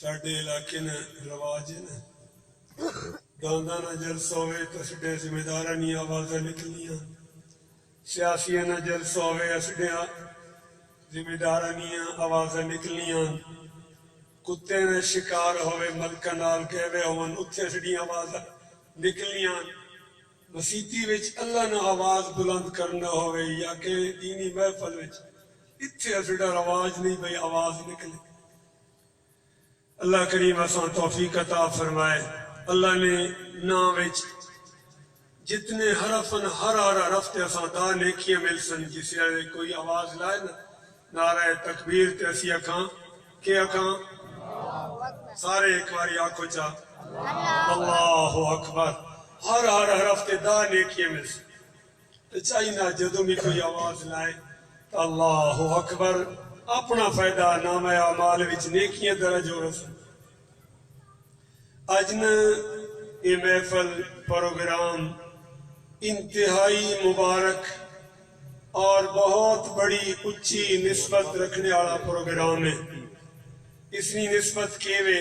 ساڈے علاقے نے رواج ہے نا گانداں نہ جلسہ ہوئے تو سڈے ذمہ داراں دی آوازاں نکلیاں، سیاسیاں نہ جلسہ ہوئے اسڈے ذمہ داراں دی آوازاں نکلیاں، کتے نے شکار ہوئے ملکاں نال کہوے ہون اتھے سڈیاں آوازاں نکلیاں۔ مسیتی وچ اللہ نہ آواز بلند کرنا ہوئے یا کہ دینی محفل وچ اتھے اسڈا رواج نہیں بھئی آواز نکلے۔ اللہ کریم اساں توفیق عطا فرمائے۔ اللہ نے نام وچ جتنے حرفن ہر حرف تے اساں دا نیکیاں مل سن، جس ویلے کوئی آواز لائے نا نعرہ تکبیر تے اسی اکھاں کہ اکھاں سارے ایک باری آکھو چا اللہ اکبر، ہر حرف تے دا نیکیاں مل سن۔ تو چاہیے جدوں بھی کوئی آواز لائے تو اللہ اکبر اپنا فائدہ نام اعمال وچ نیکیاں درج ہو رسن۔ اج نہ یہ محفل پروگرام انتہائی مبارک اور بہت بڑی اچھی نسبت رکھنے والا پروگرام ہے۔ اس کی نسبت کیوے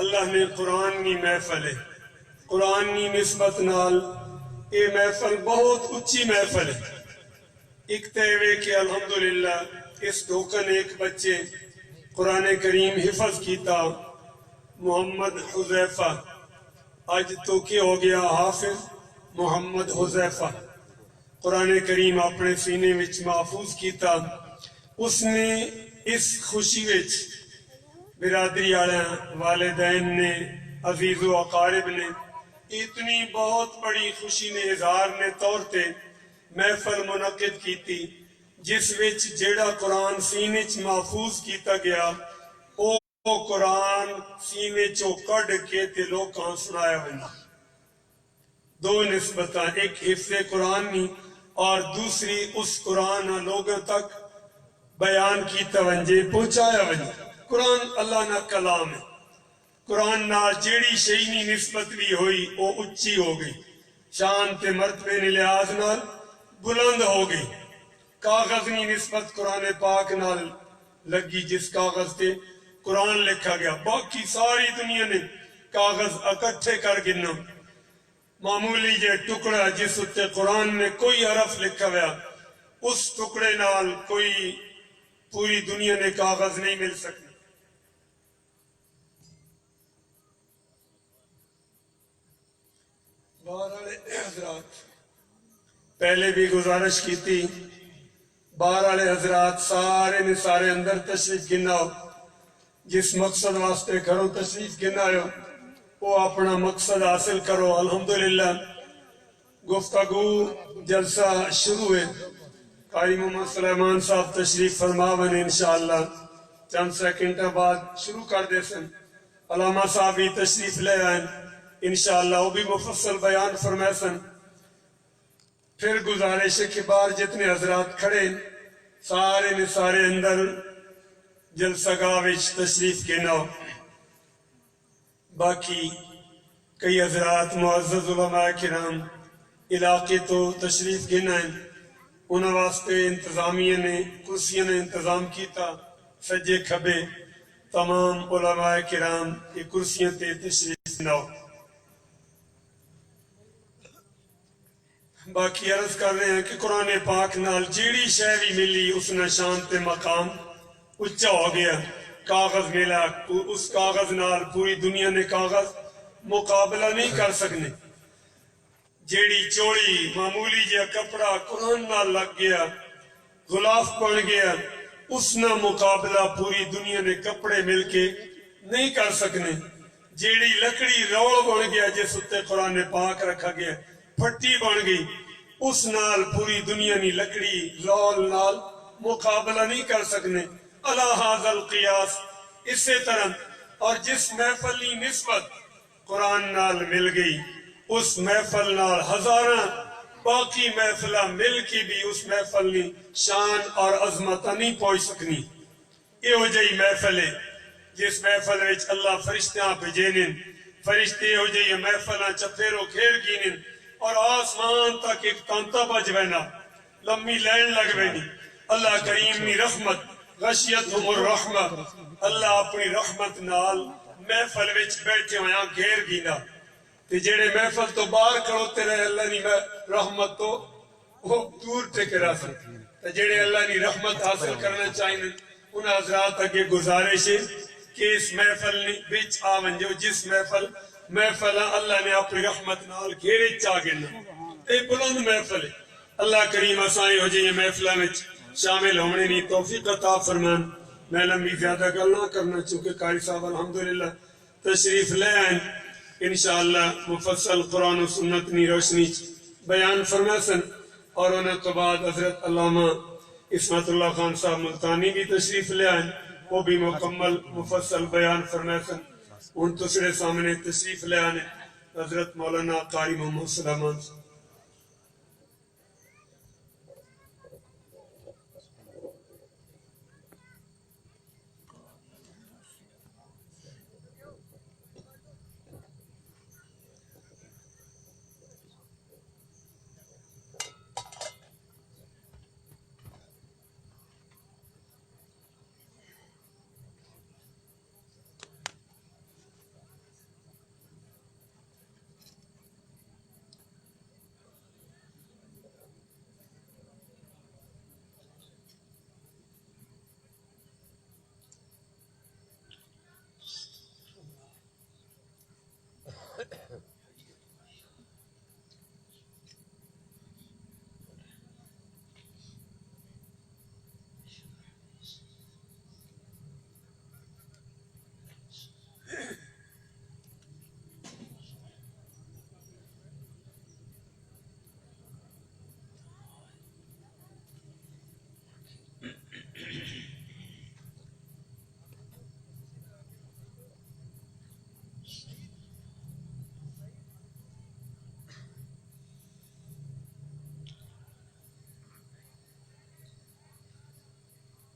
اللہ نے قرآن کی محفل ہے، قرآن کی نسبت نال یہ محفل بہت اچھی محفل ہے۔ ایک تیوے کہ الحمدللہ اس ٹوکن ایک بچے قرآن کریم حفظ کیتا، محمد حذیفہ، آج تو کیا ہو گیا حافظ محمد حذیفہ، قرآن کریم اپنے سینے وچ محفوظ کیتا۔ اس نے اس خوشی وچ برادری والدین نے عزیز و اقارب نے اتنی بہت بڑی خوشی نے اظہار نے طور تے محفل منعقد کیتی، جس وچ جیڑا قرآن سینے چ محفوظ کیتا گیا او قرآن سینے چو کڈ کے تے لوکاں سنایا وینا۔ دو نسبتاں، ایک حفظ قرآن نی اور دوسری اس قرآن لوگوں تک بیان کیتا ونجے پہنچایا ونجے۔ قرآن اللہ نہ کلام ہے، قرآن نہ جیڑی شئی نی نسبت بھی ہوئی او اچھی ہو گئی، شان تے مرتبے نے لحاظ نال بلند ہو گئی۔ کاغذ نی نسبت قرآن پاک نال لگی، جس کاغذ تے قرآن لکھا گیا، باقی ساری دنیا نے کاغذ اکٹھے کر گنا، معمولی جے ٹکڑا جس اتے قرآن نے کوئی حرف لکھا ہوا اس ٹکڑے نال کوئی پوری دنیا نے کاغذ نہیں مل سکتی۔ بہرحال حضرات پہلے بھی گزارش کی تھی، بہرحال حضرات سارے نے سارے اندر تشریف گناؤ، جس مقصد واسطے گھروں تشریف گناؤ وہ اپنا مقصد حاصل کرو۔ الحمدللہ گفتگو جلسہ شروع ہے، قاری محمد سلیمان صاحب تشریف فرما بنے انشاءاللہ چند سیکنڈ بعد شروع کر دے سن۔ علامہ صاحب بھی تشریف لے آئیں انشاءاللہ، وہ بھی مفصل بیان فرمائے سن۔ پھر گزارش ہے کہ باہر جتنے حضرات کھڑے سارے نے سارے اندر جلسہ گاہ وچ تشریف گناؤ۔ باقی کئی حضرات معزز علماء کرام علاقے تو تشریف گنائیں، انہوں واسطے انتظامیہ نے کرسیاں نے انتظام کیتا، سجے کھبے تمام علماء کرام یہ کرسیاں تے تشریف گناؤ۔ باقی عرض کر رہے ہیں کہ قرآن پاک نال جیڑی شے بھی ملی اس نے شان تے مقام اچھا ہو گیا۔ کاغذ ملا، اس کاغذ نال پوری دنیا نے کاغذ مقابلہ نہیں کر سکنے۔ جیڑی چوڑی معمولی جہا کپڑا قرآن نال لگ گیا، غلاف بن گیا، اس نہ مقابلہ پوری دنیا نے کپڑے مل کے نہیں کر سکنے۔ جیڑی لکڑی روڑ بن گیا جس اتے قرآن پاک رکھا گیا، پھٹی بن گئی، اس نال پوری دنیا نی لکڑی رول نال مقابلہ نہیں کر سکنے۔ اللہ ھذا القیاس اسی طرح، اور جس محفل کی نسبت قرآن نال مل گئی اس محفل نال ہزاراں باقی محفلہ مل کے بھی اس محفل کی شان اور عظمت نہیں پہنچ سکنی۔ یہ جی محفل ہے جس محفل وچ اللہ فرشتیاں بھیجینن، فرشتے یہ جی محفلاں چپیرو کھیر گینن اور آسمان تک ایک تانتا بج وینا، لمبی لین لگ وینی۔ اللہ کریم نی رحمت غشیتہم الرحمہ اللہ اپنی رحمت نال محفل وچ بیٹھے ہویاں گھیر گیندا تے جڑے محفل تو باہر کھڑوتے رہے اللہ نی رحمت تو وہ دور تے کرا سی تے جڑے اللہ نی رحمت حاصل کرنا چاہیے ان حضرات اگے گزارش ہے کہ اس محفل وچ آ ونجو جس محفل اللہ نے اپنی رحمت نال گھیرے چا گنا اے بلند محفل ہے اللہ کریم اسائیں ہو جائیں محفلہ میں شامل ہونے نہیں توفیق عطا فرمان میں لمبی زیادہ گل نہ کرنا چونکہ قاری صاحب الحمدللہ تشریف لے آئیں انشاءاللہ مفصل قرآن و سنت نی روشنی بیان فرماسن اور انہیں تو بعد حضرت علامہ عصمت اللہ خان صاحب ملتانی بھی تشریف لے آئیں وہ بھی مکمل مفصل بیان فرماسن ان دوسرے سامنے تشریف لے آنے حضرت مولانا قاری محمد سلیمان صاحب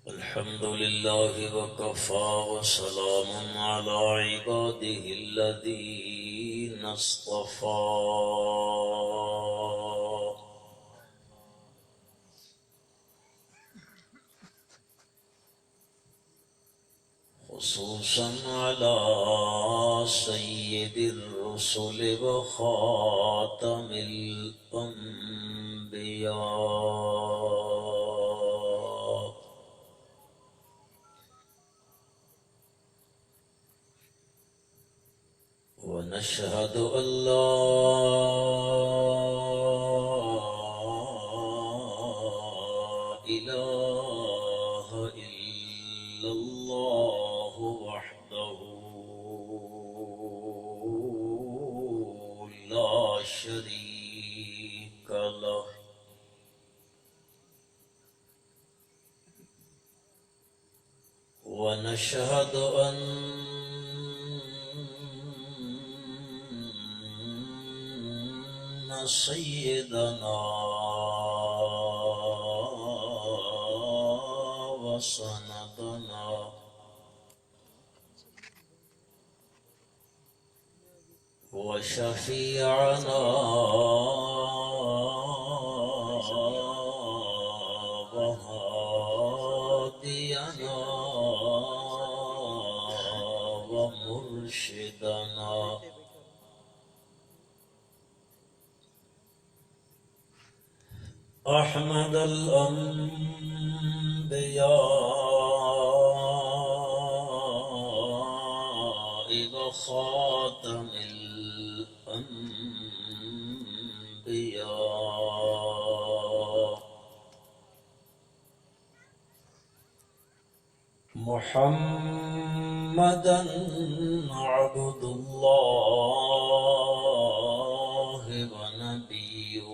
الحمد لله وكفى وسلام على عباده الذين اصطفى خصوصا على سيد الرسل وخاتم الأنبياء ونشهد أن لا إله إلا الله وحده لا شريك له ونشهد أن سيدنا وسندنا وشفيعنا وهادينا ومرشدنا أحمد الأنبياء وخاتم الأنبياء محمدا عبد الله ونبيه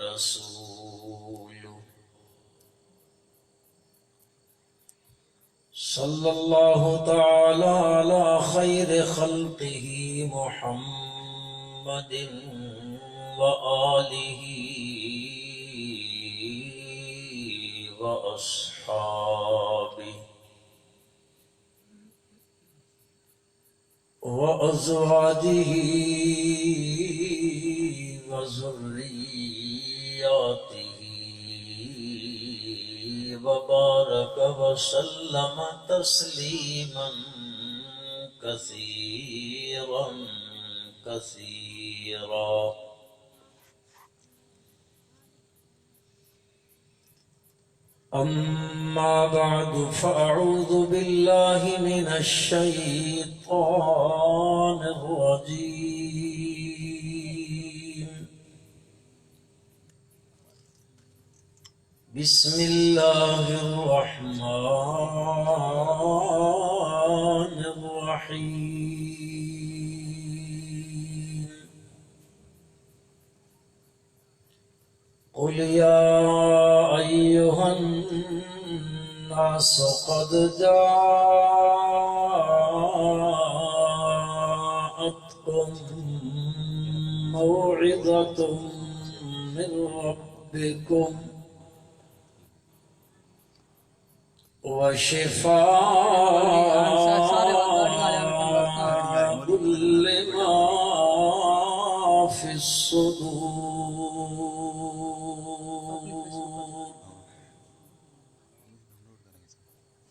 ورسوله صلى الله تعالى على خير خلقه محمد وآله وأصحابه وأزواجه وذرياته وبارك وسلم تسليما كثيرا كثيرا. أما بعد فأعوذ بالله من الشيطان الرجيم. بسم الله الرحمن الرحيم. قل يا أيها الناس قد جاءتكم موعظة من ربكم وشفاء لما في الصدور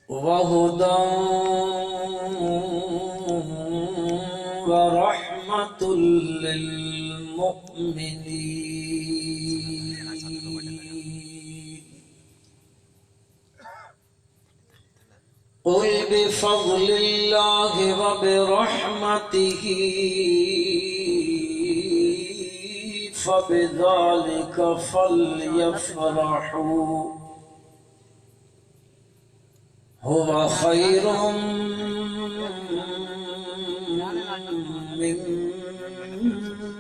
وهدى ورحمة للمؤمنين. قل بفضل الله وبرحمته فبذلك فليفرحوا هو خير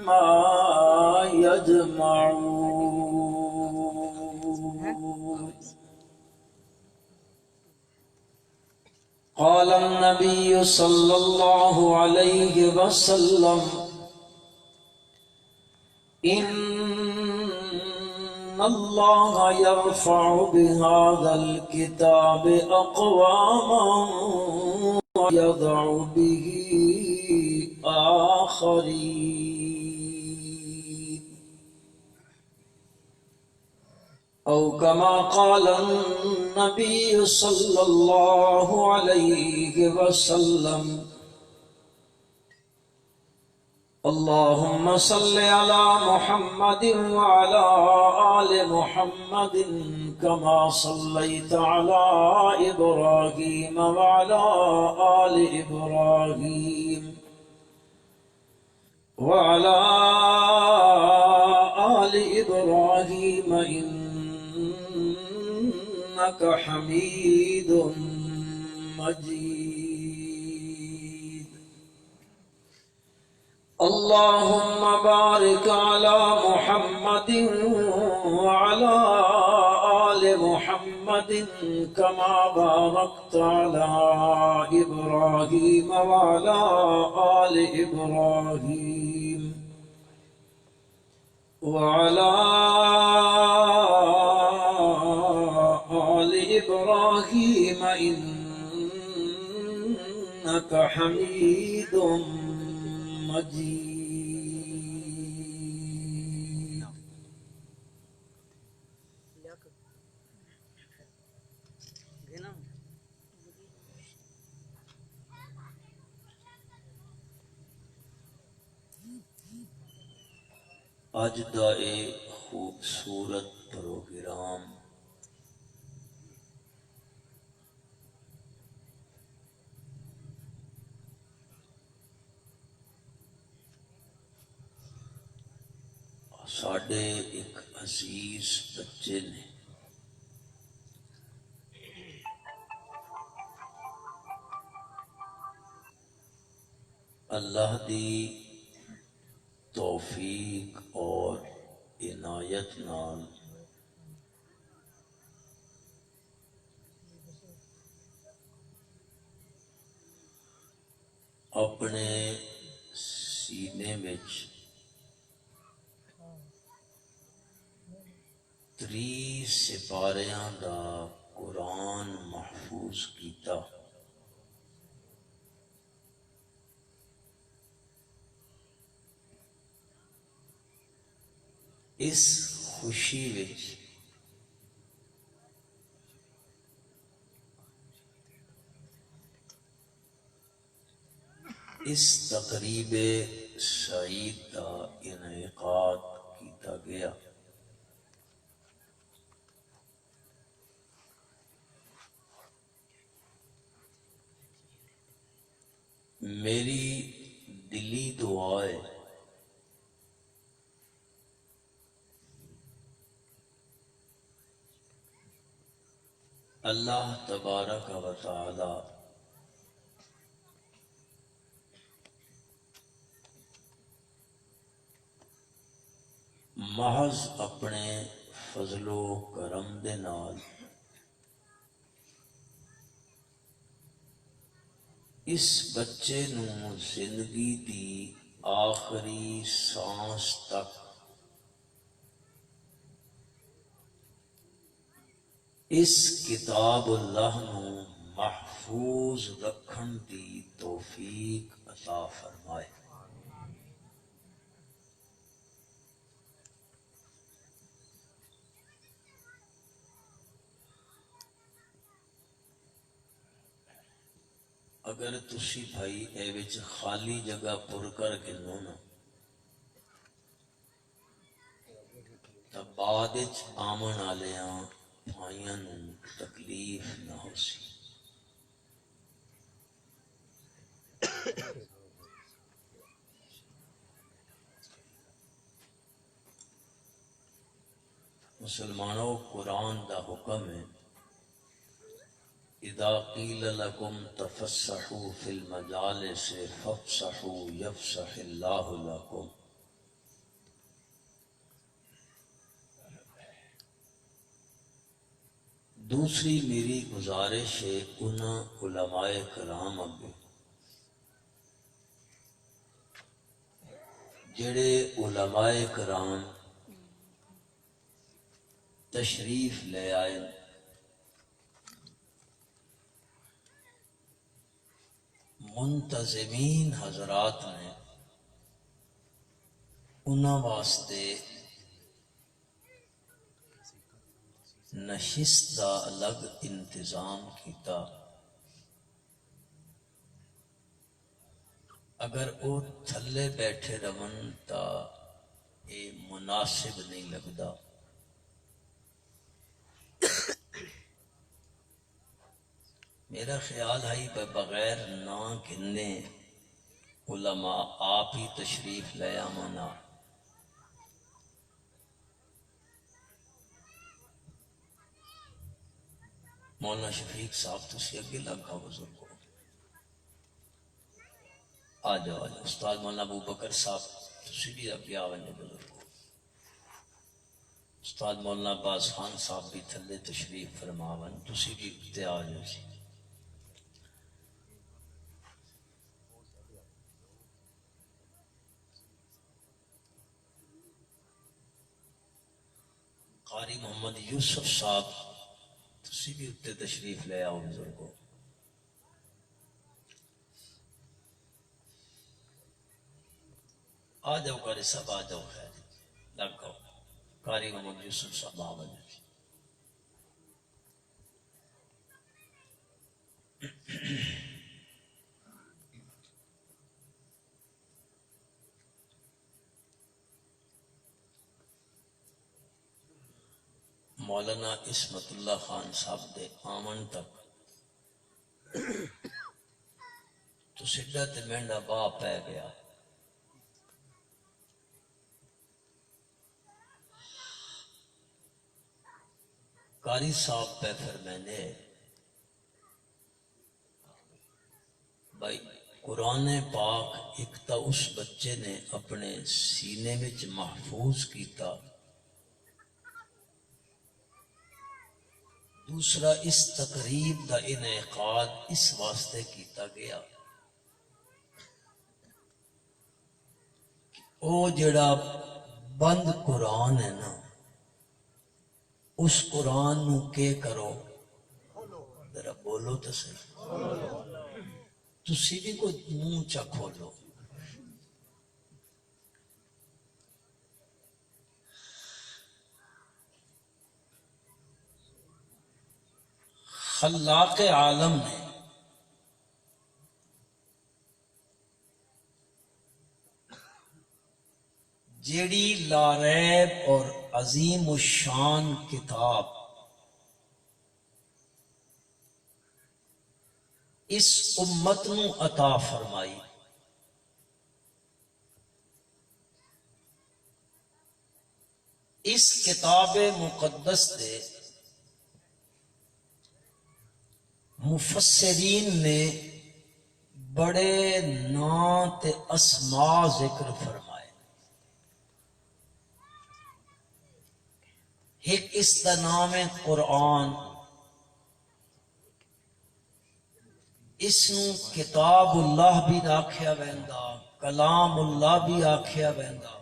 مما يجمعون. قال النبي صلى الله عليه وسلم إن الله يرفع بهذا الكتاب أقواما ويضع به آخرين، أو كما قال النبي صلى الله عليه وسلم. اللهم صل على محمد وعلى آل محمد كما صليت على إبراهيم وعلى آل إبراهيم وعلى آل إبراهيم إنك حميد مجيد. اللهم بارك على محمد وعلى آل محمد كما باركت على إبراهيم وعلى آل إبراهيم وعلى آل إبراهيم إنك حميد مجيد. آج دا ایک خوبصورت پروگرام ساڈے ایک عزیز بچے نے اللہ دی توفیق اور عنایت نال اپنے سینے وچ 30 سپاریاں دا قرآن محفوظ کیتا. اس خوشی وچ اس تقریب سعید کا انعقاد کیتا گیا۔ میری دلی دعا ہے اللہ تبارک و تعالی محض اپنے فضل و کرم دے نال اس بچے نو زندگی دی آخری سانس تک اس کتاب اللہ نو محفوظ رکھن دی توفیق عطا فرمائے۔ اگر تسی بھائی اے وچ خالی جگہ پر کر گنو نا تا بعد وچ آمن والیاں بھائیاں نو تکلیف نہ ہو سی۔ مسلمانوں، قرآن دا حکم ہے اذا قیل لکم تفسحوا فی المجالس فافسحوا یفسح اللہ لکم۔ دوسری میری گزارش ہے انہاں علماء کرام اگے جڑے علماء کرام تشریف لے آئے، منتظمین حضرات نے انہاں واسطے نشست دا الگ انتظام کیتا۔ اگر او تھلے بیٹھے رون تا اے مناسب نہیں لگدا۔ میرا خیال ہے بغیر نہ گننے علماء آپ ہی تشریف لے آمنا۔ مولانا شفیق صاحب تسی اگے لگا بزرگو، آ جاؤ آ جاؤ۔ استاد مولانا ابو بکر صاحب تسی بھی اگے آویں بزرگو۔ استاد مولانا عباس خان صاحب بھی تھلے تشریف فرماون، تسی بھی اتنے آ جاؤ سی۔ قاری محمد یوسف صاحب تسی بھی اتنے تشریف لے آؤ بزرگو۔ آ جاؤ قاری صاحب، آ جاؤ، خیر لگ گاؤ۔ قاری محمد یوسف صاحب آوان جی۔ مولانا عصمت اللہ خان صاحب دے آمن تک تو سڈا تے مہنڈا باہ پی گیا۔ قاری صاحب پہ فرمائنے بھائی قرآن پاک ایک تا اس بچے نے اپنے سینے وچ محفوظ کیتا، دوسرا اس تقریب دا انعقاد اس واسطے کیتا گیا کہ او جڑا بند قرآن ہے نا، اس قرآن نو کے کرو، ذرا بولو تو صحیح، تسی بھی کوئی منہ چا کھولو۔ خلاق عالم نے جیڑی لاریب اور عظیم الشان کتاب اس امت نو عطا فرمائی، اس کتاب مقدس دے مفسرین نے بڑے نام تے اسماء ذکر فرمائے۔ ایک اس دا نام ہے قرآن، اس نو کتاب اللہ بھی آکھیا ویندا، کلام اللہ بھی آکھیا ویندا۔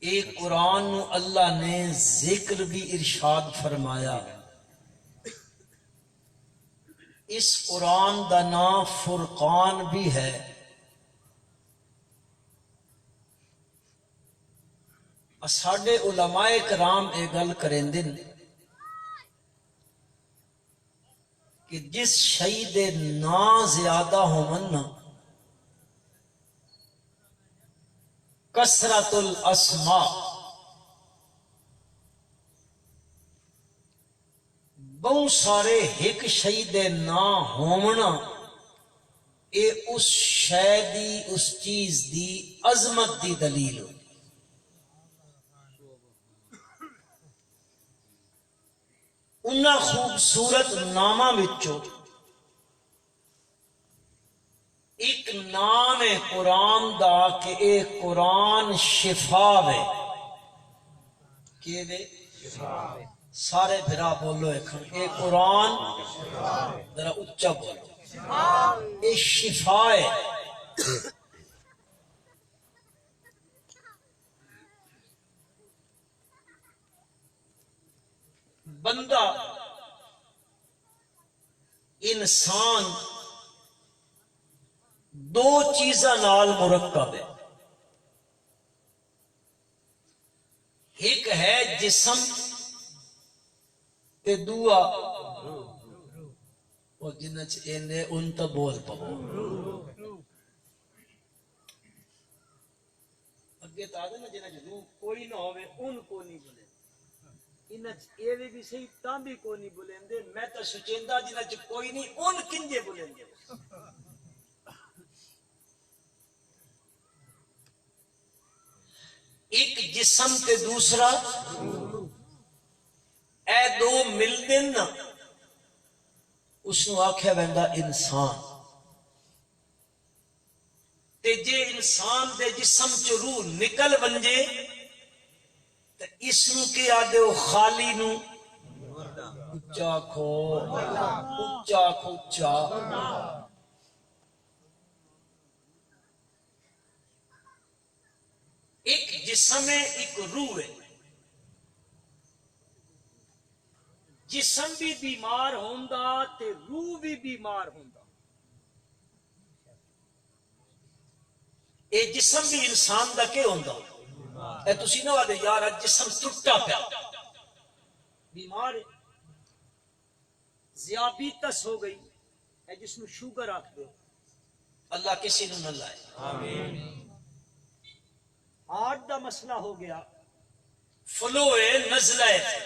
ایک قرآن نو اللہ نے ذکر بھی ارشاد فرمایا۔ اس قرآن دا نام فرقان بھی ہے۔ ساڈے علماء کرام اے گل کریندے نے کہ جس شئی دے نام زیادہ ہون نا کثرت الاسماء، بہت سارے ایک شئی دے نام ہونا اے اس شے دی، اس چیز دی عظمت دی دلیل ہو۔ انہاں خوبصورت ناماں وچوں ایک نام ہے قرآن دا کہ اے قرآن شفا وے۔ کہ وے سارے بھرا بولو ایکھن، اے قرآن ذرا اچا بولو، اے شفا ہے۔ بندہ انسان دو چیزاں نال مرکب ہے، ایک ہے جسم تے دعا اور جنہ چینے ان تا بول پاؤ اگے تا آدھے نا جنہ روح کوئی نہ ہوئے ان کو نہیں بولے، انہ ایوے بھی صحیح تاں بھی کوئی نہیں بولیں دے، میں تا سچیندہ جنہ کوئی نہیں ان کنجے بولیں دے۔ ایک جسم تے دوسرا اے دو مل دن نا اس نو آکھیا ویندا انسان۔ تے جے انسان دے جسم چ روح نکل ونجے تے اس نو کی آدھے او خالی نو اچا کھو اچا کھو اچا۔ ایک جسم ہے ایک روح ہے، جسم بھی بیمار ہوندا تے روح بھی بیمار ہوندا۔ اے جسم بھی انسان دا کے ہوندا، اے تسی نہ آدھے یار جسم ٹوٹا پیا بیمار ہے، ذیابیطس ہو گئی، اے جس نو شوگر آکھ دے، اللہ کسی نو نہ لائے۔ آمین۔ ہارٹ دا مسئلہ ہو گیا، فلو ہے، نزلہ ہے،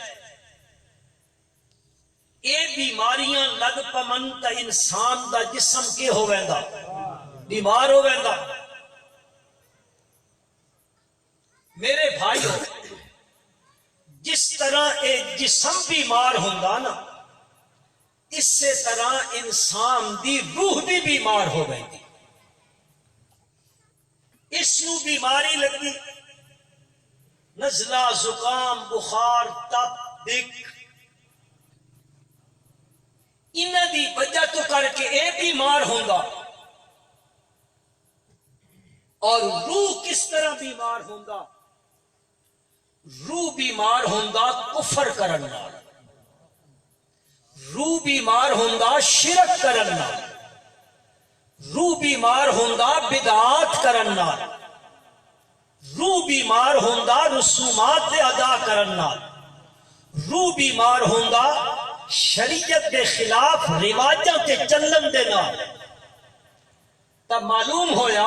اے بیماریاں لگ پمن تا انسان دا جسم کے ہو ویندا، بیمار ہو ویندا۔ میرے بھائیو جس طرح اے جسم بیمار ہوندا نا اس سے طرح انسان دی روح بھی بیمار ہو گئی، اس نو بیماری لگی، نزلہ، زکام، بخار، تپ، دکھ، انہاں دی وجہ تو کر کے اے بیمار ہوندا۔ اور روح کس طرح بیمار ہوندا؟ روح بیمار ہوندا کفر کرن نال، روح بیمار ہوندا شرک کرن نال، روح بیمار ہوندا بدعات کرن نال، روح بیمار ہوندا رسومات دے ادا کرن نال، روح بیمار ہوندا شریعت کے خلاف رواجاں تے چلن دے نال۔ تا معلوم ہویا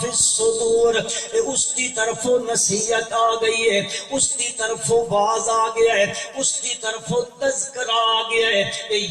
فی الصدور، اس کی طرف نصیحت آ گئی ہے، اس کی طرف باز آ گیا ہے، اس کی طرف تذکرہ آ گیا ہے،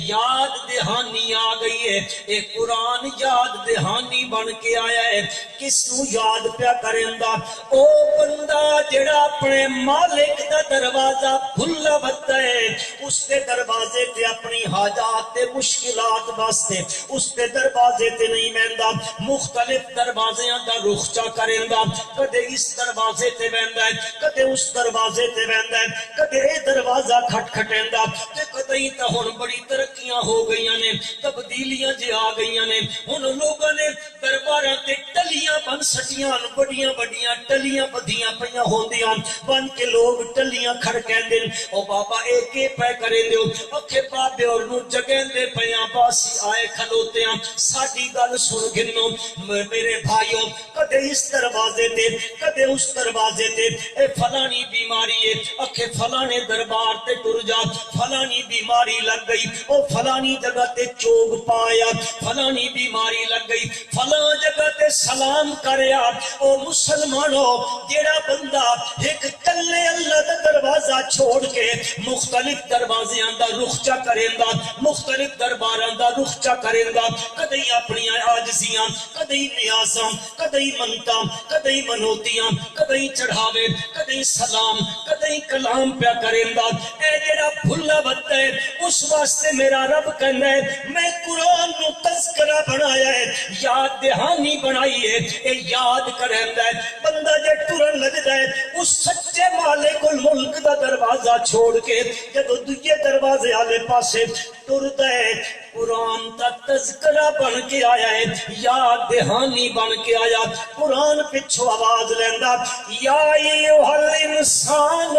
یاد دہانی آ گئی ہے، ایک قرآن یاد دہانی بن کے آیا ہے۔ کس نو یاد پیا کریندا؟ او بندہ جڑا اپنے مالک دا دروازہ بھلا ودا ہے، اس دے دروازے تے اپنی حاجات تے مشکلات واسطے اس دے دروازے تے نہیں بہندا، مختلف دروازیاں دا رخ چا کریندا، کدے اس دروازے تے بہندا ہے، کدے اس دروازے تے بہندا ہے، کدے اے دروازہ کھٹکھٹیندا تے کدے تے ہن بڑی ترقیاں ہو گئیاں نے، تبدیلیاں جی آ گئیاں نے، ہن لوگاں نے درباراں تے ٹلیاں بن سٹیاں، بڑیاں بڑیاں ٹلیاں بدیاں پیاں ہوندیاں بن کے لوگ ٹلیاں کھڑکیندے، او بابا اے کے پے کرے دیو، اوکھے بابے اور نو جگیندے پیاں باسی آئے کھلوتے ہیں، ساڈی گل سن گنو میرے بھائیو، کدے اس دروازے تے کدے اس دروازے تے، اے فلانی بیماری ہے، اوکھے فلانے دربار تے ٹر جا، فلانی بیماری لگ گئی، او فلانی جگہ تے چوگ پایا، فلانی بیماری لگ گئی، فلاں جگہ تے سلام کریا۔ او مسلمانو، جیڑا بندہ ایک کلے اللہ دا دروازہ چھوڑ کے مختلف دروازیاں دا رخ چا کریندا، مختلف درباراں دا رخ چا کریندا، کدی اپنی عاجزیاں، کدی نیازاں، کدی منتاں، کدی منوتیاں، کدی چڑھاوے، کدی سلام، کدی کلام پیا کریندا، اے جڑا بھلا ودا ہے، اس واسطے میرا رب کہندا ہے میں قرآن نو تذکرہ بنایا ہے، یاد دہانی بنائی ہے، اے یاد کریندا ہے۔ بندہ جے ٹرن لگدا ہے اس سچے مالک الملک دا دروازہ چھوڑ کے جدو دوجے دروازے والے پاسے ٹردا ہے، قرآن دا تذکرہ بن کے آیا ہے، یاد دہانی بن کے آیا، قرآن پچھو آواز لیندا، یا ایھا الانسان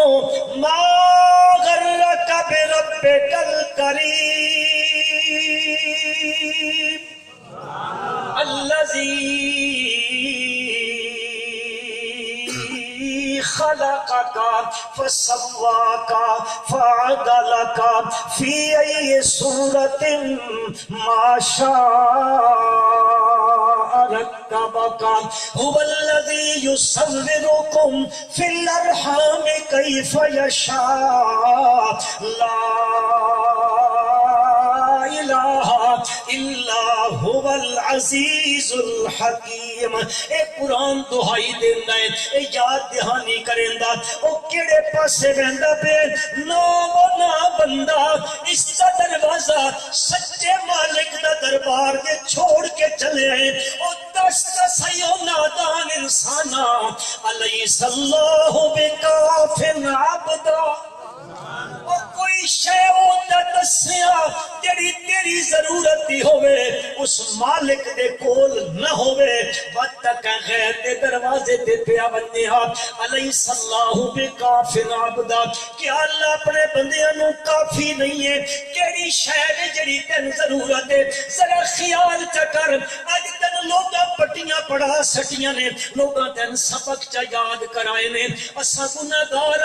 ما غرک بربک الکریم الذی خلقك فسواك فعدلك في أي صورة ما شاء ركبك هو الذي يصوركم في الأرحام كيف يشاء لا إله إلا هو العزيز الحكيم۔ اے قرآن دہائی دیندا ہے، اے یاد دہانی کریندا، او کیڑے پاسے ویندا پے نام نہ بندہ اس دا دروازہ سچے مالک دا دربار دے چھوڑ کے چلے ہیں، او دس سیو نادان انسانا علیہ اللہ بکافٍ عبدا، او کوئی شے ہوتا دسیا جڑی تیری ضرورت دی ہوئے اس مالک دے کول نہ ہوئے، بد تک غیر دے دروازے دے پیا بندیاں علیہ اللہ بکافٍ عبدا، کیا اللہ اپنے بندیاں نو کافی نہیں ہے؟ کیڑی شے جڑی تین ضرورت ہے ذرا خیال چکر، اج تین لوگاں پٹیاں پڑھا سٹیاں نے، لوگاں تین سبق چا یاد کرائے نے، اساں گناہگار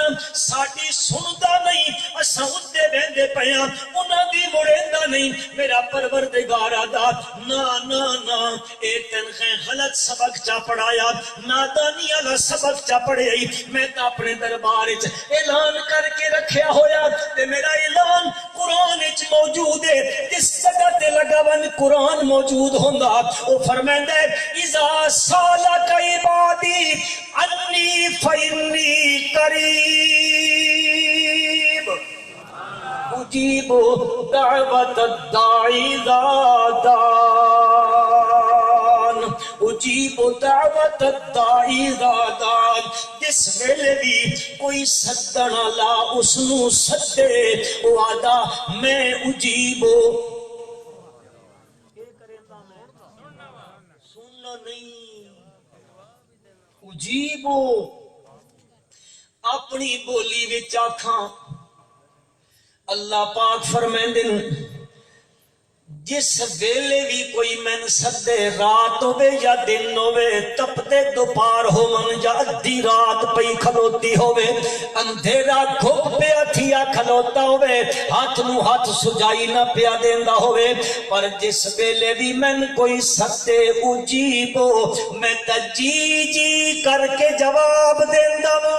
ساڈی سندا نہیں، اساں اُتے بہندے پیاں انہاں دی مڑیندا نہیں، میرا پروردگار آدا نا نا نا، اے تنخواہ غلط سبق چا پڑھایا، نادانی والا سبق چا پڑھائی، میں تا اپنے دربار وچ اعلان کر کے رکھیا ہویا تے میرا اعلان قرآن وچ موجود ہے، جس جگہ تے لگا ون قرآن موجود ہوندا او فرماندا ہے اذا سالک عبادی انی فانی قریب اجیب دعوت الداعی اذا دعان، اجیب دعوت الداعی اذا دعان، جس ویلے بھی کوئی سدن والا اس نو سدے او آدا میں اجیب، سننا نہیں، اجیب اپنی بولی وچ آکھاں، اللہ پاک فرمیندے جس ویلے بھی کوئی مین سدے رات ہوے یا دن ہوے تپتے دوپہر ہون یا ادھی رات پئی کھلوتی ہوے اندھیرا گھپ پیا تھیا کھلوتا ہوے ہاتھ نو ہاتھ سجائی نہ پیا دیندا ہوے پر جس ویلے بھی مین کوئی سدے اجیبو میں تے جی جی کر کے جواب دیندا وا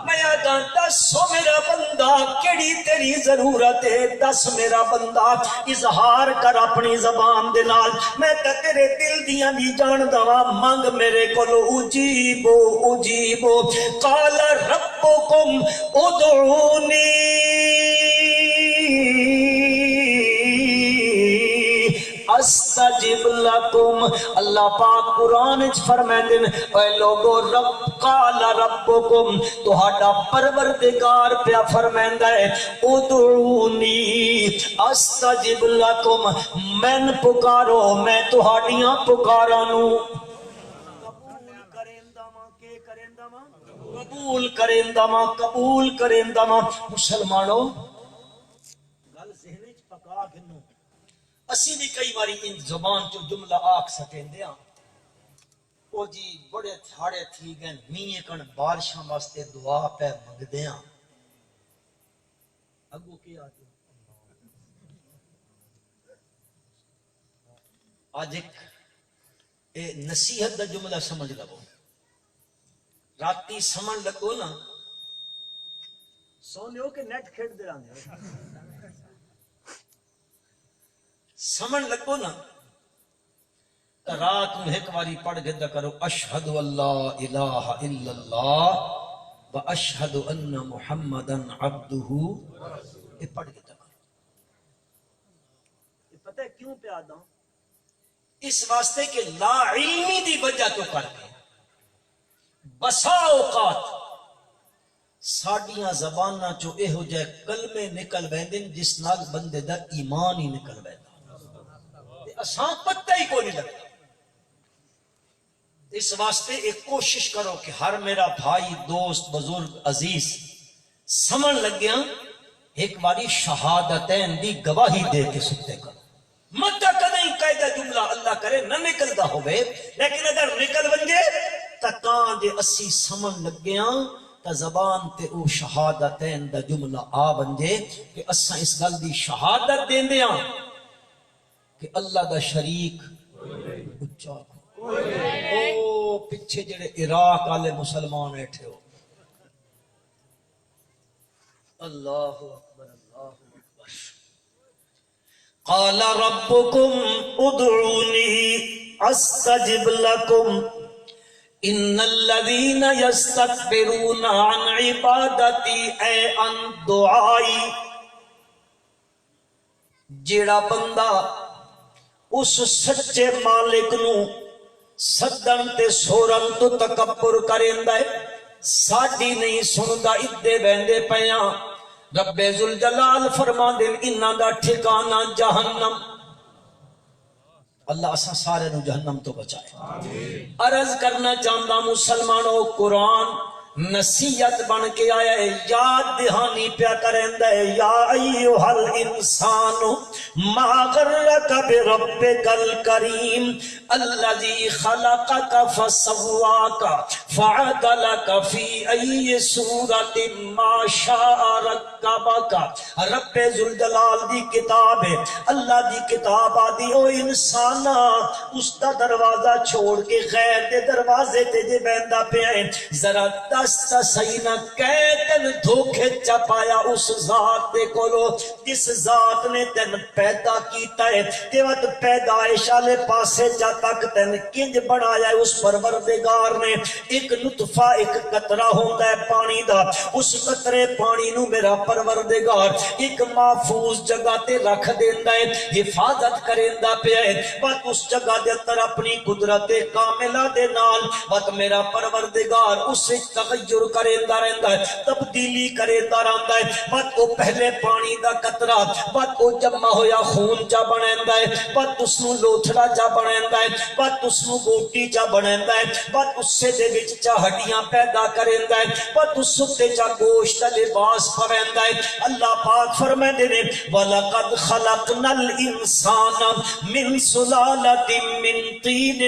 میں آدھا دس میرا بندہ کیڑی تیری ضرورت ہے دس میرا بندہ اظہار کر اپنی زبان دے نال میں تے تیرے دل دیاں بھی جان دوا منگ میرے کولو اجیبو اجیبو قال ربکم ادعونی استجب لکم اللہ پاک قرآن وچ فرماندے نے اے لوگو رب قال ربکم تہاڈا پروردگار پیا فرماندا ہے ادعونی استجب لکم میں پکارو میں تہاڈیاں پکاراں نو قبول کریندا ماں قبول کریندا ماں مسلمانوں گل ذہن وچ پکا گنو اسی بھی کئی باری ان زبان چو جملہ آکھ سکیں دیا او جی بڑے تھاڑے تھی گئے میئے کن بارشاں واسطے دعا پہ مگ دیا اگو کیا آتے آج ایک نصیحت دا جملہ سمجھ لگو راتی سمجھ لگو نا سونے ہو کہ نیٹ کھیڑ دے رہاں سمجھ لگو نا رات میں ایک باری پڑھ کے کرو اشہد اللہ الہ الا اللہ و اشہد ان محمدن عبدہ یہ پڑھ کے کرو یہ پتہ ہے کیوں پہ آدھا اس واسطے کہ لا علمی دی وجہ تو کر کے بسا اوقات ساڑیاں زبانہ چو اے ہو جائے کلمے نکل بیندن جس نال بندے دا ایمان ہی نکل بیندن اساں پتہ ہی کو نہیں لگتا اس واسطے ایک کوشش کرو کہ ہر میرا بھائی دوست بزرگ عزیز سمجھ لگ گیا ایک باری شہادتین دی گواہی دے کے سکتے کرو مدہ کدیں قیدہ جملہ اللہ کرے نہ نکلتا ہوئے لیکن اگر نکل بنجے تکان دے اسی سمجھ لگ گیا تا زبان تے او شہادتین دا جملہ آ بنجے کہ اساں اس گل دی شہادت دیں دیاں کہ اللہ دا شریک اچھا او پچھے جڑے عراق والے مسلمان بیٹھے ہو اللہ اکبر اللہ اکبر قال ربکم ادعونی استجب لکم ان الذین یستکبرون عن عبادتی اے ان دعائی جیڑا بندہ اس سچے مالک نو سدن تے سورن تو تکبر کریندا ہے ساڈی نہیں سندا ادے بہندے پیاں رب ذوالجلال فرما دے انہاں دا ٹھکانہ جہنم اللہ اساں سارے نو جہنم تو بچائے عرض کرنا چاہندا مسلمانوں قرآن نصیحت بن کے آیا ہے یاد دہانی پیا کریندا ہے یا ایھا الانسان ما غرک بربک الکریم الذی خلقک فسواک فعدلک فی ای صورت ما شاء رکبک رب ذوالجلال دی کتاب ہے اللہ دی کتاب آدی او انسانا اس دا دروازہ چھوڑ کے غیر دے دروازے تے جے بیندا پیا ہے ذرا دست سینہ کہتن دھوکے چپایا اس ذات دے کولو جس ذات نے تن پیدا کیتا ہے تیوت پیدائش آلے پاسے جا تک تن کنج بنایا ہے اس پروردگار نے ایک نطفہ ایک قطرہ ہوتا ہے پانی دا اس قطرے پانی نو میرا پروردگار ایک محفوظ جگہ تے رکھ دیندا ہے حفاظت کریندا پیا ہے بات اس جگہ دے اندر اپنی قدرت کاملہ دے نال بات میرا پروردگار اس تغیر کریندا رہندا ہے، تبدیلی کریندا رہندا ہے، بس او پہلے پانی دا قطرہ بس او جمع ہویا خون چا بنیندا ہے، بس اس نو لوتھڑا چا بنیندا ہے، بس اس نو بوٹی چا بنیندا ہے، بس اس دے وچ چا ہڈیاں پیدا کریندا ہے، بس اس تے چا گوشت لباس پویندا ہے۔ اللہ پاک فرماندے نے وَلَقَدْ خَلَقْنَا الْإِنسَانَ مِنْ سُلَالَةٍ مِنْ طِينٍ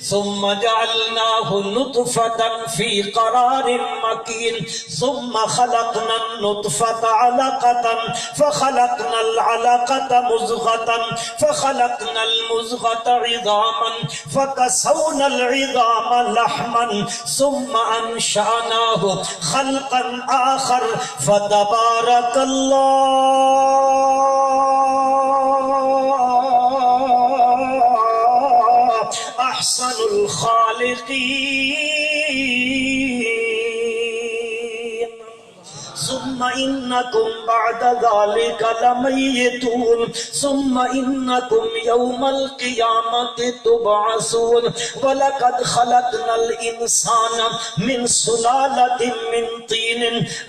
ثُمَّ جَعَلْنَاهُ نُطْفَةً فِي قَرَارٍ مَكِينٍ ثُمَّ خَلَقْنَا النُّطْفَةَ عَلَقَةً فَخَلَقْنَا الْعَلَقَةَ مُضْغَةً فَخَلَقْنَا الْمُضْغَةَ عِظَامًا فَكَسَوْنَا الْعِظَامَ لَحْمًا ثُمَّ أَنشَأْنَاهُ خَلْقًا آخَرَ فَتَبَارَكَ اللَّهُ أَحْسَنُ الْخَالِقِينَ ثم إنكم بعد ذلك لميتون ثم إنكم يوم القيامة تبعثون ولقد خلقنا الإنسان من سلالة من طين۔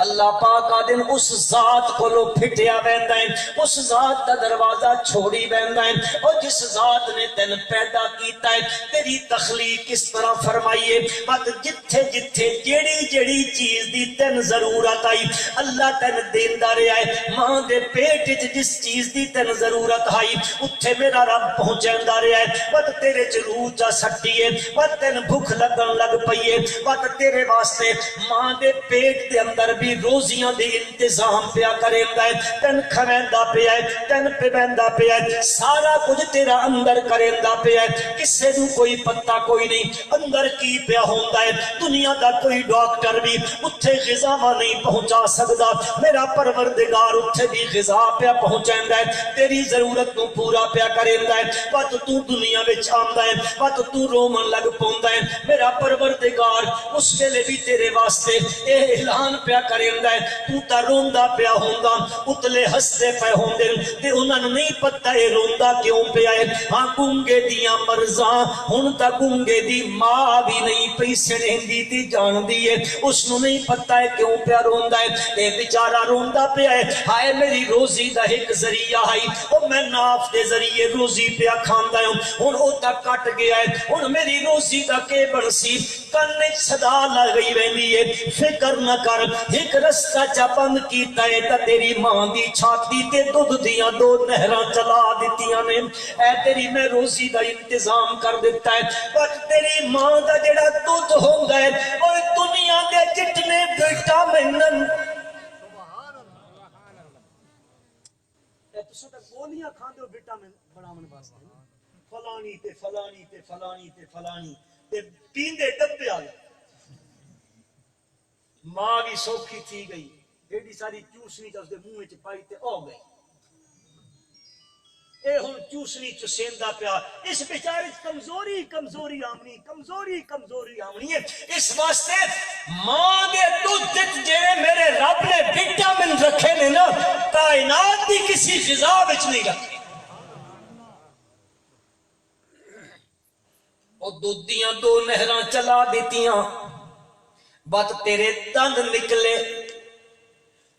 اللہ پاک آدن اس ذات کو لو پھٹیا ویندا ہے، اس ذات دا دروازہ چھوڑی ویندا ہے، اور جس ذات نے تین پیدا کیتا ہے تیری تخلیق کس طرح فرمائیے، بات جتھے جتھے جیڑی جیڑی چیز دی تین ضرورت آئی اللہ تین دیندا رہا ہے، ماں دے پیٹ وچ جس چیز دی تین ضرورت آئی اتھے میرا رب پہنچیندا رہا ہے، بات تیرے چ روح چا سٹی ہے، بات تین بھوک لگن لگ پئی ہے، بات تیرے واسطے ماں دے پیٹ دے اندر بھی روزیاں دے انتظام پیا کریندا ہے، تین کھویندا پیا ہے، تین پیویندا پیا ہے، سارا کچھ تیرا اندر کریندا پیا ہے، کسے نوں کوئی پتہ کوئی نہیں اندر کی پیا ہوندا ہے، دنیا دا کوئی ڈاکٹر بھی اتھے غذاواں نہیں پہنچا سکدا، میرا پروردگار اتھے بھی غذا پیا پہنچیندا ہے، تیری ضرورت نوں پورا پیا کریندا ہے، وقت تو دنیا وچ آندا ہے، وقت تو رومن لگ پوندا ہے، میرا پروردگار اس ویلے بھی تیرے واسطے اے اعلان پیا کریندا ہے، تو تا روندا پیا ہوندا، اتلے ہسدے پے ہوندے تے انہاں نوں نہیں پتہ اے روندا کیوں پیا ہے، ہاں گونگے دیاں مرزاں ہن تا گونگے دی ماں بھی نہیں پئی سنیندی تے جاندی ہے، اس نوں نہیں پتہ ہے کیوں پیا روندا ہے، اے بیچارہ روندا پیا ہے، ہائے میری روزی دا ایک ذریعہ ہے، او میں ناف دے ذریعے روزی پیا کھاندا ہوں، ہن او تا کٹ گیا ہے، ہن میری روزی دا کے بنسی، کن وچ صدا لگ گئی ویندی ہے، فکر نہ کر ایک رستہ چا بند کیتا ہے تے تیری ماں دی چھاتی تے دودھ دیاں دو نہراں چلا دتیاں نے، اے تیری میں روزی دا انتظام کر دیتا ہے، پر تیری ماں دا جڑا دودھ ہوندا ہے او دنیا دے جتنے وٹامن تساں تے گولیاں کھاندے ہو وٹامن بڑھاون واسطے، فلانی تے فلانی تے فلانی تے فلانی تے پیندے ڈبے والے، ماں بھی سوکھی تھی گئی، ایڈی ساری چوسنی تے اس دے منہ وچ پائی تے آ گئی، اے ہن چوسنی چسیندا پیا، اس بیچارے کمزوری کمزوری آمنی کمزوری کمزوری آمنی ہے، اس واسطے ماں دے دودھ وچ جڑے میرے رب نے وٹامن رکھے نے نا کائنات دی کسی غذا وچ نہیں رکھے، او دودھ دیاں دو نہراں چلا دیتیاں، بات تیرے دند نکلے،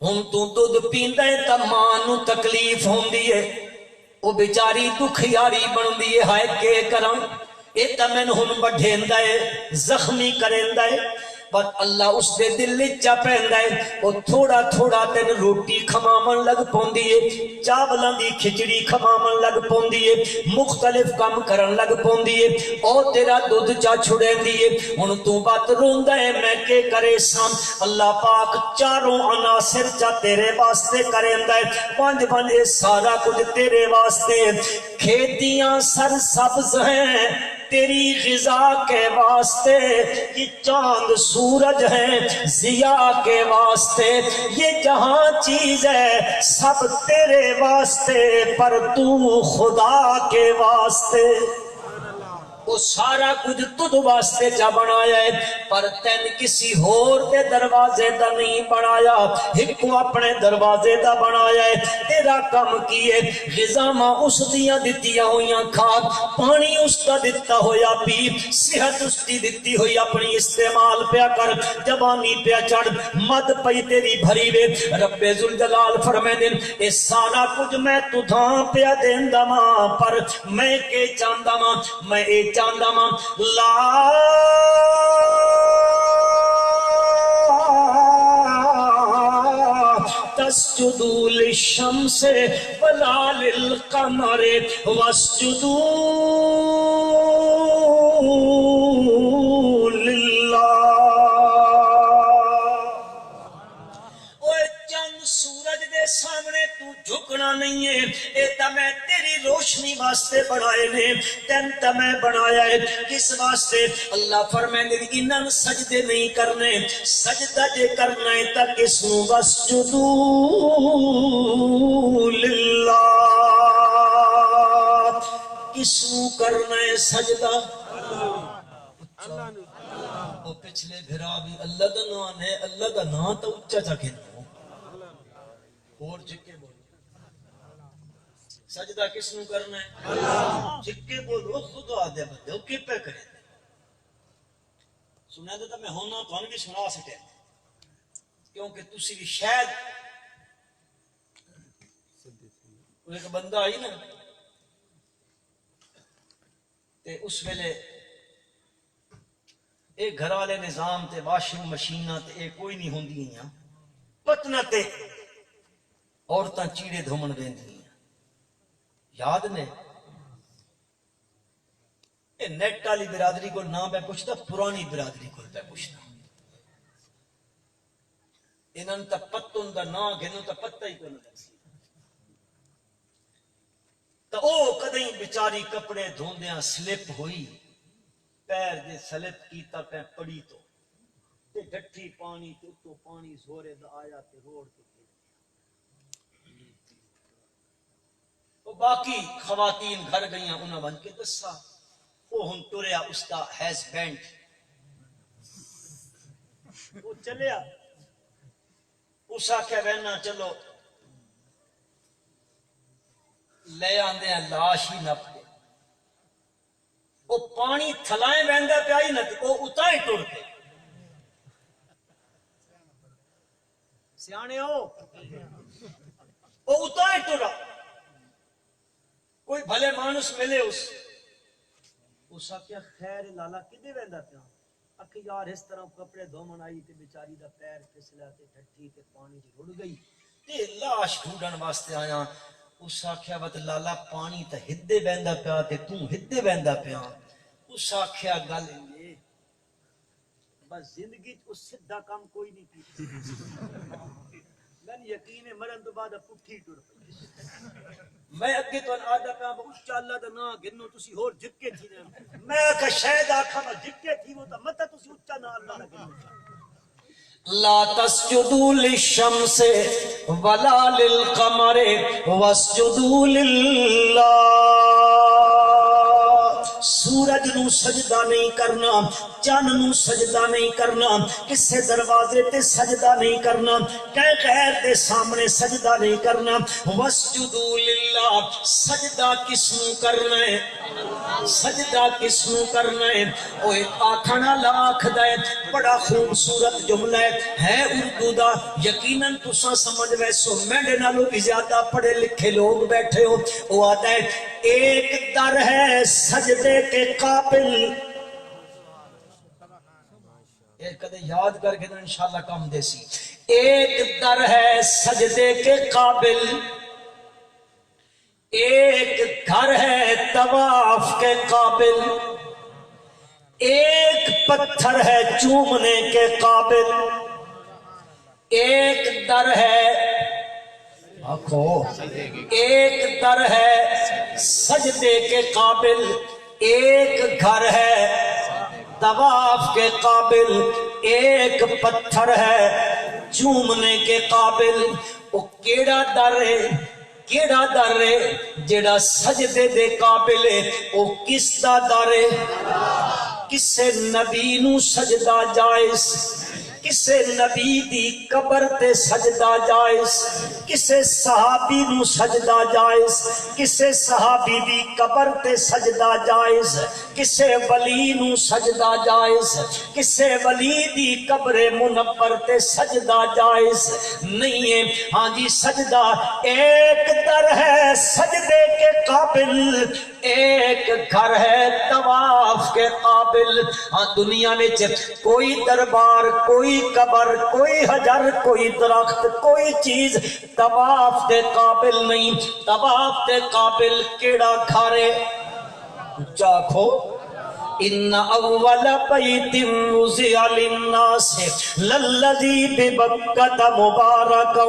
ہن تو دودھ پیندا ہے تے ماں نوں تکلیف ہوندی ہے، او بیچاری دکھیاری بندی ہے، ہائے کے کراں، اے تے مینوں ہن وڈھیندا ہے، زخمی کریندا ہے، پر اللہ اس دے دل چا پیندا ہے، او تھوڑا تھوڑا تین روٹی کھماون لگ پوندی ہے، چاولاں دی کھچڑی کھماون لگ پوندی ہے، مختلف کام کرن لگ پوندی ہے، او تیرا دودھ چا چھڑیندی ہے، ہن تو بات روندا ہے میں کے کرے سام، اللہ پاک چاروں عناصر چا تیرے واسطے کریندا ہے، پنج پنج سارا کچھ تیرے واسطے، کھیتیاں سر سبز ہیں تیری غذا کے واسطے، یہ چاند سورج ہیں ضیاء کے واسطے، یہ جہاں چیز ہے سب تیرے واسطے، پر تو خدا کے واسطے، وہ سارا کچھ تجھ واسطے چا بنایا ہے، پر تین کسی ہور دے دروازے دا نہیں بنایا، ایک اپنے دروازے دا بنایا ہے۔ تیرا کم کی ہے، غذاواں اس دیاں دتیاں ہویاں کھا، پانی اس دا دتا ہویا پی، صحت اس دی دتی ہوئی اپنی استعمال پیا کر، جوانی پیا چڑھ، مد پئی تیری بھری وے۔ رب ذوالجلال فرمائے دے اے سارا کچھ میں تجھاں پیا دیندا ماں، پر میں کے چاہندا ماں، میں اے چاہندا ماں لا تسجدوا للشمس ولا للقمر واسجدوا للہ۔ سورج دے سامنے تو جھکنا نہیں ہے، اے تا میں تیری روشنی واسطے بنائے نے، تین تا میں بنایا ہے کس واسطے؟ اللہ فرمائے انہاں سجدے نہیں کرنے، سجدہ جے کرنا ہے تا کس نو؟ واسجدوا للہ، کس نو کرنا ہے سجدہ؟ وہ پچھلے بھرا بھی اللہ دا نام ہے، اللہ دا نام تو اچھا چا کہنا اور جھکے بولو سجدہ کس نو کرنا ہے؟ جھکے بولو خدا دے بندے کی پہ کرے سنا دیتا میں ہونا تو بھی سنا سکے کیونکہ تسی بھی شاید ایک بندہ آئی نا تے اس ویلے ایک گھر والے نظام تے واشنگ مشینہ تے ایک کوئی نہیں ہوندی ہیں پتنا تے عورتاں چیڑے دھومن ویندی ہیں یاد نے اے نیٹ والی برادری کو نہ پہ پوچھتا پرانی برادری کو پہ پوچھتا انہاں تا پتن دا نا گھنوں تا پتہ ہی کو نہ سی تا او کدیں بیچاری کپڑے دھوندیاں سلپ ہوئی پیر دے سلپ کیتا پہ پڑی تو تے ڈٹھی پانی تو پانی زورے دا آیا تے روڑ تے باقی خواتین گھر گئیاں انہاں بن کے دسا وہ ہن ٹریا اس دا ہیز بینڈ وہ چلیا اس آکھیا بہنا چلو لے آندے ہیں لاش ہی نپ کے وہ پانی تھلائیں بہندا پیا ہی نہ وہ اتائیں ٹر کے سیانے ہو وہ اتائیں ٹرا کوئی بھلے مانس ملے اس آکھیا خیر لالا کدے ویندا پیا اکھی یار اس طرح کپڑے دھومن آئی تے بیچاری دا پیر پھسلا تے ٹھٹھی تے پانی چ رڑ گئی تے لاش ڈھونڈن واسطے آیا اس آکھیا وت لالا پانی تے ہدے ویندا پیا تے تو ہدے ویندا پیا اس آکھیا گل اے بس زندگی اس سیدھا کام کوئی نہیں کیتا میں یقین ہے مرن تو بعد پٹھی ٹر پئی میں اگے تو آدھا پیا اچا اللہ دا نا گنو تسی ہور جھکے تھی میں کہ شاید آکھا میں جھکے تھی وہ تا متا تسی اچا نا اللہ دا گنو لا تسجدوا للشمس ولا للقمر واسجدوا للہ سورج نو سجدہ نہیں کرنا چند نو سجدہ نہیں کرنا کسے دروازے تے سجدہ نہیں کرنا کہ غیر دے سامنے سجدہ نہیں کرنا واسجدوا للہ سجدہ کس نو کرنا ہے سجدہ کس نو کرنا ہے او ایک آکھنا لاکھ دے بڑا خوبصورت جملہ ہے اردو دا یقیناً تساں سمجھ ویسو میڈے نالوں بھی زیادہ پڑھے لکھے لوگ بیٹھے ہو وہ آتا ہے ایک در ہے سجدے کے قابل ایک کدے یاد کر کے تو انشاءاللہ کام دے سی ایک در ہے سجدے کے قابل ایک گھر ہے طواف کے قابل ایک پتھر ہے چومنے کے قابل ایک در ہے آنکھو ایک در ہے سجدے کے قابل ایک گھر ہے طواف کے قابل ایک پتھر ہے چومنے کے قابل وہ کیڑا در ہے کیڑا در ہے جڑا سجدے دے قابل ہے، او کس دا در ہے؟ کسے نبی نو سجدہ جائز، کسے نبی دی قبر تے سجدہ جائز، کسے صحابی نو سجدہ جائز، کسے صحابی دی قبر تے سجدہ جائز، کسے ولی نو سجدہ جائز، کسے ولی دی قبر منور تے سجدہ جائز نہیں ہے۔ ہاں جی سجدہ ایک در ہے سجدے کے قابل، ایک گھر ہے طواف کے قابل۔ ہاں دنیا میں کوئی دربار، کوئی قبر، کوئی حجر، کوئی درخت، کوئی چیز طواف دے قابل نہیں۔ طواف دے قابل کیڑا گھر ہے؟ چاکھو ان اول بیت وضع للناس للذی ببکۃ مبارکا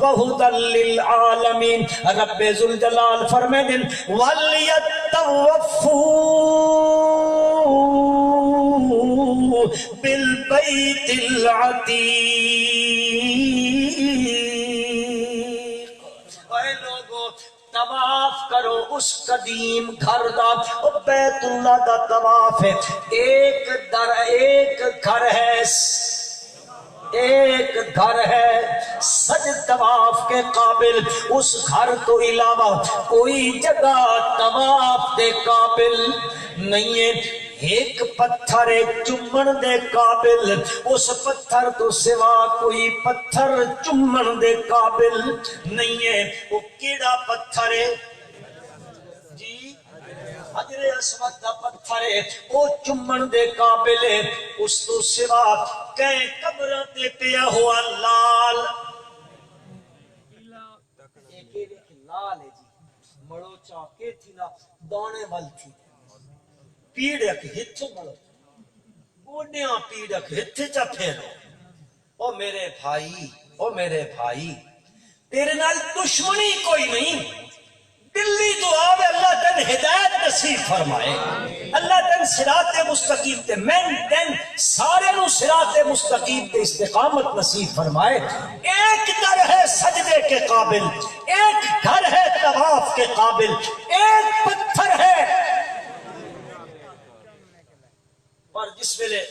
وہدی للعالمین۔ رب ذوالجلال فرمائیں وَلْيَطَّوَّفُوا بالبیت العتیق۔ اے لوگو طواف کرو اس قدیم گھر دا، بیت اللہ دا طواف ہے۔ ایک گھر ہے، ایک گھر ہے سجد طواف کے قابل، اس گھر تو علاوہ کوئی جگہ طواف دے قابل نہیں ہے۔ ایک پتھر ایک چمن دے قابل، اس پتھر تو سوا کوئی پتھر چمن دے قابل نہیں ہے۔ وہ کیڑا پتھر ہے جی؟ حجر اسود دا پتھر ہے، وہ چمن دے قابل ہے۔ اس تو سوا کئی قبراں تے پیا ہوا لال، لال ہے جی، مڑو چاکے تھی نا دانے وال تھی، پیڑک ہتھ مڑو گوڈیاں پیڑک ہتھ چا پھیرو۔ او میرے بھائی، او میرے بھائی، تیرے نال دشمنی کوئی نہیں، دلی دعا ہے اللہ تن ہدایت نصیب فرمائے، اللہ تن صراط مستقیم تے میں تن سارے نو صراط مستقیم تے استقامت نصیب فرمائے۔ ایک در ہے سجدے کے قابل، ایک گھر ہے طواف کے قابل، ایک پتھر ہے۔ پر جس ویلے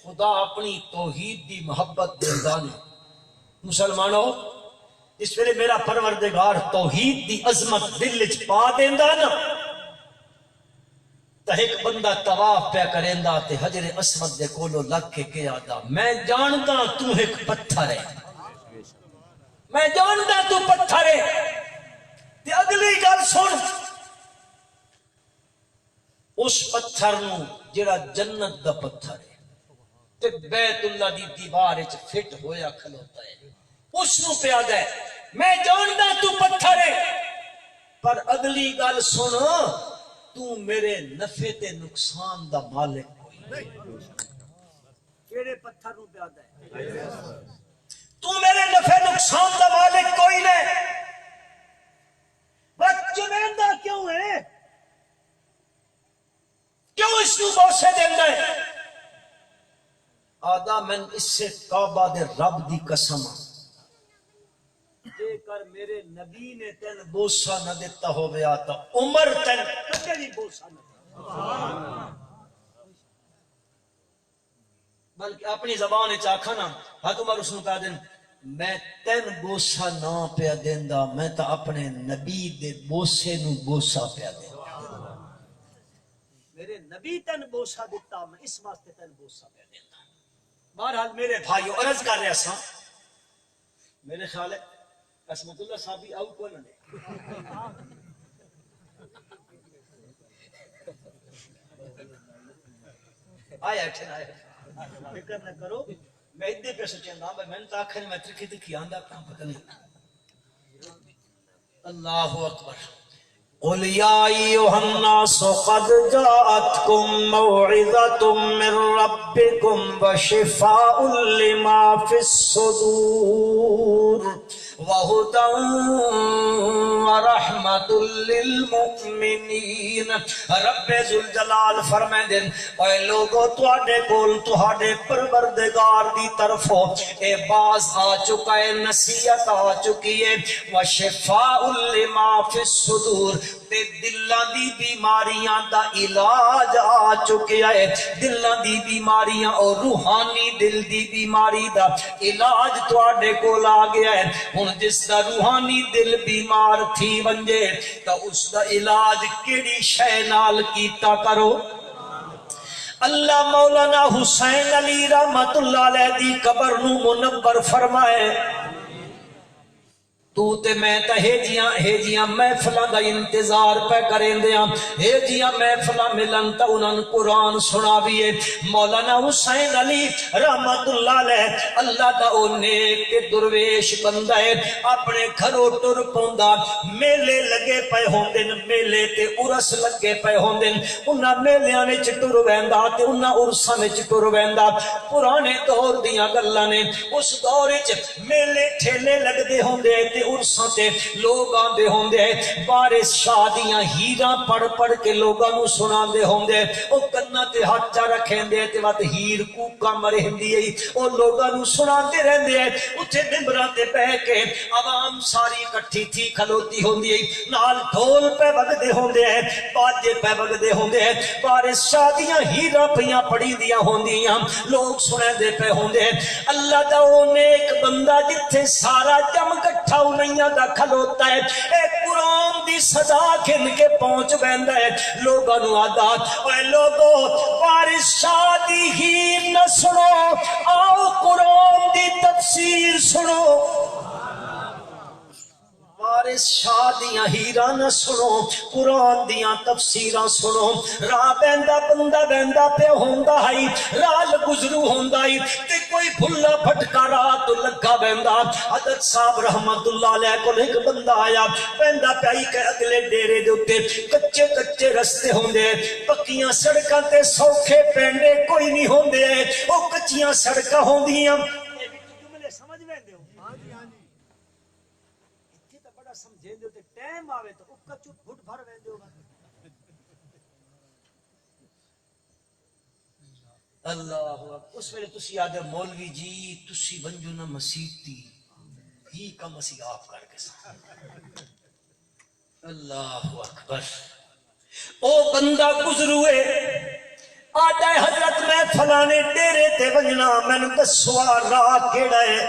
خدا اپنی توحید دی محبت دیندا نے مسلمانوں، اس ویلے میرا پروردگار توحید دی عظمت دل وچ پا دیندا نا، تے ایک بندہ طواف پیا کریندا تے حجر اسود دے کولوں لگ کے کہیا دا میں جاندا تو ایک پتھر ہے، میں جاندا تو پتھر ہے۔ تے اگلی گل سن، اس پتھر نو جڑا جنت دا پتھر ہے تے بیت اللہ دی دیوار وچ فٹ ہویا کھلوتا ہے، اس نو پیا دے میں جاندا تو پتھر ہے، پر اگلی گل سن تو میرے نفع تے نقصان دا مالک کوئی نہیں۔ کیڑے پتھر نو پیا دے؟ تو میرے نفع نقصان دا مالک کوئی نہیں، بس چنیندہ کیوں ہے؟ کیوں اس نو بوسے دیندا ہے؟ آدھا میں اس سے کعبہ دے رب دی قسم جے کر میرے نبی نے تین بوسا نہ دیتا ہو گیا تو عمر تین کدے بھی بوسا نہ دیتا، بلکہ اپنی زبان چاکھا نا حضرت عمر اس نے کہا دن میں تین بوسا نہ پیا دیندا، میں تا اپنے نبی دے بوسے نو بوسا پیا دیندا۔ میرے نبی تین بوسا دیتا، میں اس واسطے تین بوسا پیا دیندا۔ بہرحال میرے بھائیو عرض کر رہا سا، میرے خیال ہے قسمت اللہ صاحب بھی آؤ کون نے آیا اٹھن آیا فکر نہ کرو، میں ادھے پہ سوچیں گا میں تو آخر میں ترکی ترکی آندہ کام پتہ نہیں۔ اللہ اکبر۔ قل یا ایھا الناس قد جاءتکم موعظۃ من ربکم وشفاء لما فی الصدور۔ وہدی ورحمۃ للمؤمنین۔ رب ذوالجلال فرمائے اے لوگو تواڈے کول تواڈے پروردگار دی طرفوں اے باز آ چکا ہے، نصیحت آ چکی ہے، وشفاء لما فی الصدور، تے دلاں دی بیماریاں دا علاج آ چکیا ہے، دلاں دی بیماریاں اور روحانی دل دی بیماری دا علاج تواڈے کول آ گیا ہے۔ ہن جس دا روحانی دل بیمار تھی ونجے تا اس دا علاج کیڑی شے نال کیتا کرو؟ اللہ مولانا حسین علی رحمت اللہ علیہ دی قبر نو منور فرمائے، تو تے میں تا ہیجیاں محفلاں دا انتظار پہ کریں دیاں، ہیجیاں محفلاں ملن تا انہاں قرآن سناویے۔ مولانا حسین علی رحمت اللہ علیہ اللہ دا او نیک درویش بندہ ہے، اپنے گھروں ٹر پوندا، میلے لگے پے ہوندن، میلے تے عرس لگے پے ہوندن، انہاں میلیاں وچ ٹر ویندا تے انہاں عرساں وچ ٹر ویندا۔ پرانے دور دیاں گلاں نے، اس دور وچ میلے ٹھیلے لگدے ہوندے تے عرصاں تے لوگ آندے ہوندے، وارث شاہ دیاں ہیراں پڑھ پڑھ کے لوگاں نو سناندے ہوندے، او کنا تے ہاتھ چا رکھیندے تے وات ہیر کوکا مرہندی ہے، او لوگاں نو سناندے رہندے، اٹھے ممبراں تے بیٹھ کے عوام ساری اکٹھی تھی کھلوتی ہوندی ہے، نال ڈھول پہ وگدے ہوندے، باجے پہ وگدے ہوندے، وارث شاہ دیاں ہیراں پیاں پڑھی دیاں ہوندیاں، لوگ سناندے پہ ہوندے۔ اللہ دا او نیک بندہ جتھے سارا جم کٹھا انہیاں دا کھلوتا ہے، اے قرآن دی سزا کھن کے پہنچ بیندا ہے، لوگاں نو عادات، اے لوگو وارث شاہ دی ہیر نہ سنو، آؤ قرآن دی تفسیر سنو۔ وارث شاہ دیاں ہیراں نہ سنو، قرآن دیاں تفسیراں سنو۔ راہ بیندا بندہ بیندا پہ ہوندا ہے، رال گزرو ہوندا ہے تے کوئی بھلا پھٹکا راہ تو لگا بیندا۔ حضرت صاحب رحمت اللہ علیہ کو ایک بندہ آیا، بیندا پیائی کہ اگلے ڈیرے دے اوتے کچے کچے رستے ہوندے، پکیاں سڑکاں تے سوکھے پینڈے کوئی نہیں ہوندے، او کچیاں سڑکاں ہوندیاں۔ جملے سمجھ ویندے ہو؟ سمجھے دے تے ٹائم آوے تو اکا چپ گھٹ بھر ویندے ہو۔ اللہ اس ویلے تسی آدھے مولوی جی تسی ونجو نہ مسیتی ہی کا مسیح آپ کر کے ساتھ۔ اللہ اکبر۔ او بندہ گزروے آدھے حضرت میں فلانے ڈیرے تے ونجنا میں نے دسوا راہ کیڑا ہے؟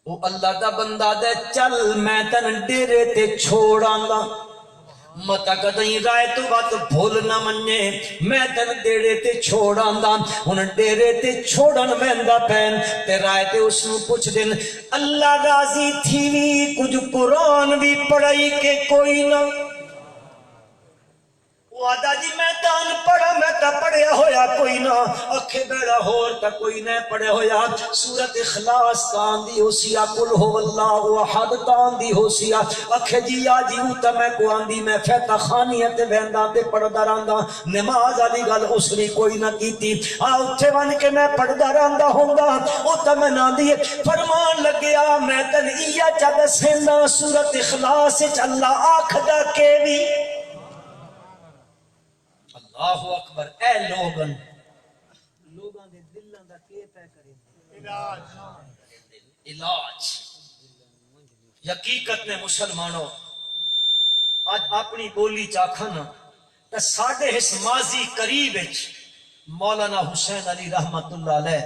او اللہ دا بندہ دے چل میں تن ڈیرے تے چھوڑاں گا، متا کدیں رائے تو بات بھول نہ مننے، میں تن ڈیرے تے چھوڑاں گا۔ ہن ڈیرے تے چھوڑن مہندا پین تے رائے تے اس نو پوچھ دین اللہ راضی تھی وی کچھ قرآن بھی پڑھائی کہ کوئی نہ؟ وعدہ جی میں تان پڑھا میں تا پڑھیا ہویا کوئی نہ، اکھے بیڑا ہور تا کوئی نہ پڑھے ہویا۔ سورت اخلاص تان دی ہو سیا، قل ہو اللہ احد تان دی ہو سیا، اکھے جی آجی ہوتا میں کو آندی میں فیتا خانیت ویندہ تے پڑھدا راندہ، نماز آلی گل اس نے کوئی نہ کیتی، اٹھے ون کے میں پڑھدا راندہ ہونگا، اوتا میں نہ دیئے فرمان لگیا میں تن ایا چاہتا سیندہ سورت اخلاص اللہ آکھدا کے بھی۔ اللہ اکبر۔ اے لوگن لوگاں دے دلاں دا کی پے کرے؟ علاج۔ حقیقت میں مسلمانوں آج اپنی بولی چاکھنا تے ساڈے اس ماضی قریب وچ مولانا حسین علی رحمت اللہ علیہ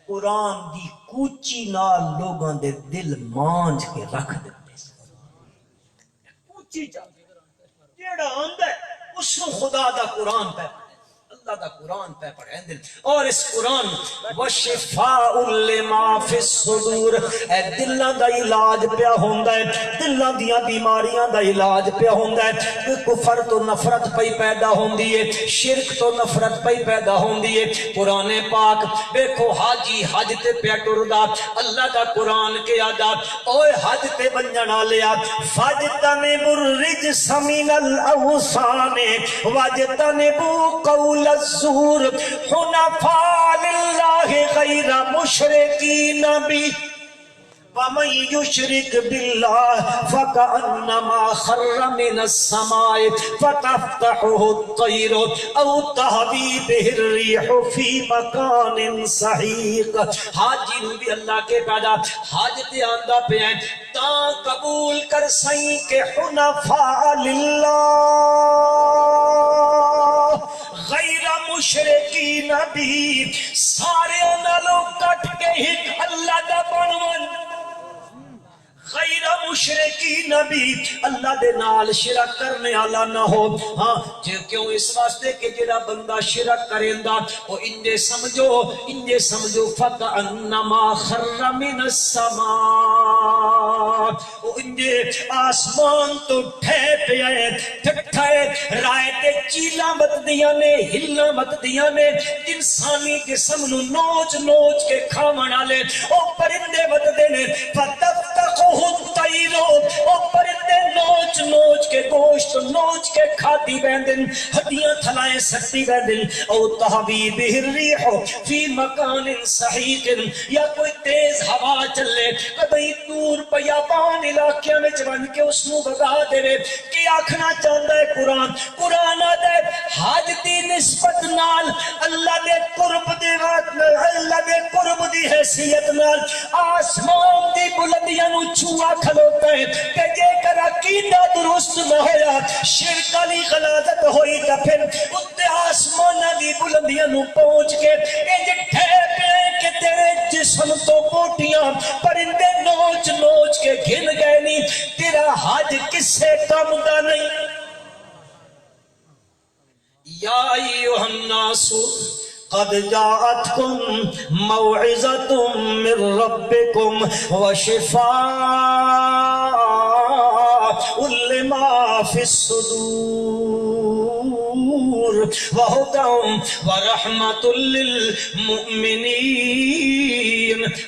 قرآن دی کوچی نال لوگاں دے دل مانج کے رکھ دیتے، کوچی چا جیڑا آندا ہے اس کو خدا دا قرآن پہ اللہ دا قرآن پہ پڑھیں دل، اور اس قرآن وشفاء لما فی الصدور، اے دلاں دا علاج پیا ہوندا ہے، دلاں دیاں بیماریاں دا علاج پیا ہوندا ہے۔ کفر تو نفرت پئی پیدا ہوندی ہے، شرک تو نفرت پئی پیدا ہوندی ہے۔ قرآن پاک دیکھو حاجی حج تے پیا ٹردا، اللہ دا قرآن کے آداب اوے حج تے ونجن والیا فاجتنبوا الرجس من الاوثان واجتنبوا قول الزور حنفاء للہ غیر مشرکین بھی۔ وَمَن يُشْرِكْ بِاللَّهِ فَكَأَنَّمَا خَرَّ مِنَ السَّمَاءِ فَتَفْتَحُهُ الطَّيْرُ أَوْ تَهْوِي بِهِ الرِّيحُ فِي مَكَانٍ سَحِيقٍ. حاجی نو بھی اللہ کے پیدا حج تے آندا پیا تا قبول کر سائیں کہ حنفاء للہ غیر مشرکین بھی سارے نالوں کٹ کے ایک اللہ دا بنون غیر مشرکین بھی اللہ دے نال شرک کرنے والا نہ ہو. ہاں جے کیوں اس واسطے کہ جڑا بندہ شرک کریندا او انجے سمجھو فکأنما خر من السماء او انجے آسمان تو ٹھے پیا ٹھٹھے رائے تے چیلاں بت دیاں نے ہلاں بت دیاں نے انسانی جسم نو نوچ نوچ کے کھاون والے او پرندے بت دے نے فتفتقو تیرو او پرندے نوچ نوچ کے گوشت نوچ کے کھاتی بیندن ہڈیاں تھلائیں سکتی بیندن او تحوی بہ الریح فی مکان سحیق یا کوئی تیز ہوا چلے کبھی دور بیابان علاقے میں بن کے اس نو بگا دے کہ آکھنا چاہتا ہے قرآن آدھے حج دی نسبت نال اللہ دے قرب دی اللہ دے قرب دی حیثیت نال آسمان دی بلندیاں نو چھوا کھلوتا ہے کہ جے کر عقیدہ درست نہ ہویا شرک علی غلازت ہوئی تا پھر اتے آسمانہ دی بلندیاں نو پہنچ کے انج ٹھیپ ہے کہ تیرے جسم تو بوٹیاں پرندے نوچ نوچ کے گھن گئے نہیں تیرا حج کس سے کم دا نہیں. یا ایوہ الناس قد جاءتكم موعظة من ربكم وشفاء لما في الصدور وهدى ورحمة للمؤمنين.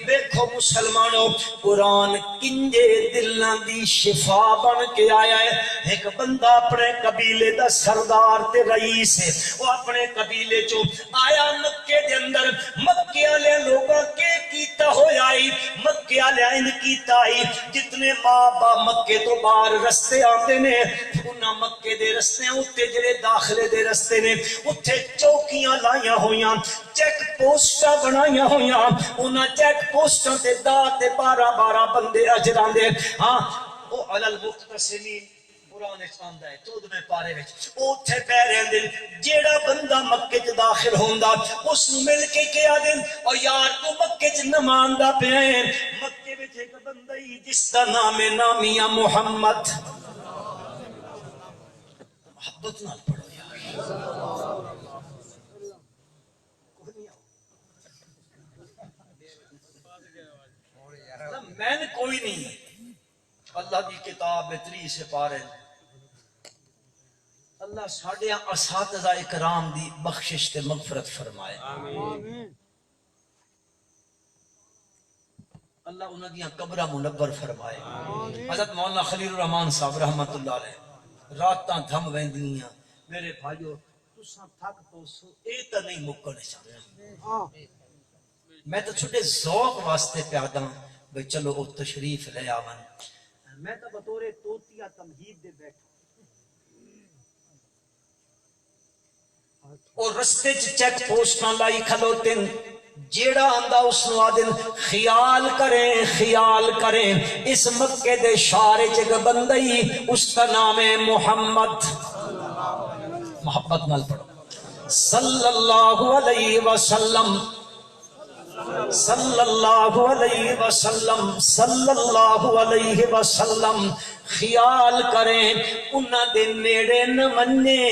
دیکھو مسلمانوں قرآن کنجے دلاں دی شفا بن کے آیا ہے. ایک بندہ اپنے قبیلے دا سردار تے رئیس ہے وہ اپنے قبیلے چو آیا مکے دے اندر مکے والے لوگاں کے کیتا ہویا آئی مکے والے ان کیتا آئی جتنے ماں با مکے تو باہر رستے آتے نے انہاں مکے دے رستے اتے جڑے داخلے دے رستے نے اتے چوکیاں لائیاں ہویاں چیک پوسٹاں بنائیاں ہویاں انہاں چیک پوسٹاں تے دا تے 12 بندے اجراں دے. ہاں او علی المقتسمین قرآن چاہتا ہے 14ویں پارے وچ اوتھے پہ رہندے جیڑا بندہ مکے چ داخل ہوندا اس نو مل کے کہیا دین او یار تو مکے چ نماندا پیا ہے مکے وچ ایک بندہ ہی جس دا نام ہے نامیہ محمد. محبت نال پڑھو یار میں کوئی نہیں اللہ دی کتاب میں 3 سے پارے اللہ ساڑھے اساتذہ اکرام دی بخشش تے مغفرت فرمائے. اللہ انہاں دیاں قبراں منور فرمائے. حضرت مولانا خلیل الرحمان صاحب رحمت اللہ علیہ راتاں دھم ویندیاں میرے بھائیو تساں تھک پوسو اے تے نہیں مکنے چاہتا میں تو چھوٹے ذوق واسطے پیادا بھئی چلو او تشریف لے آون میں تو بطور توتیا تمہید دے بیٹھا اور رستے چیک پوسٹاں لائی کھلوتن جیڑا آندا اس نو آدن خیال کریں اس مکے دے شارے چک بندئی اس کا نام ہے محمد. محبت نال پڑھو صلی اللہ علیہ وسلم صلی اللہ علیہ وسلم صلی اللہ علیہ وسلم. خیال کریں انہاں دے نیڑے نہ مننے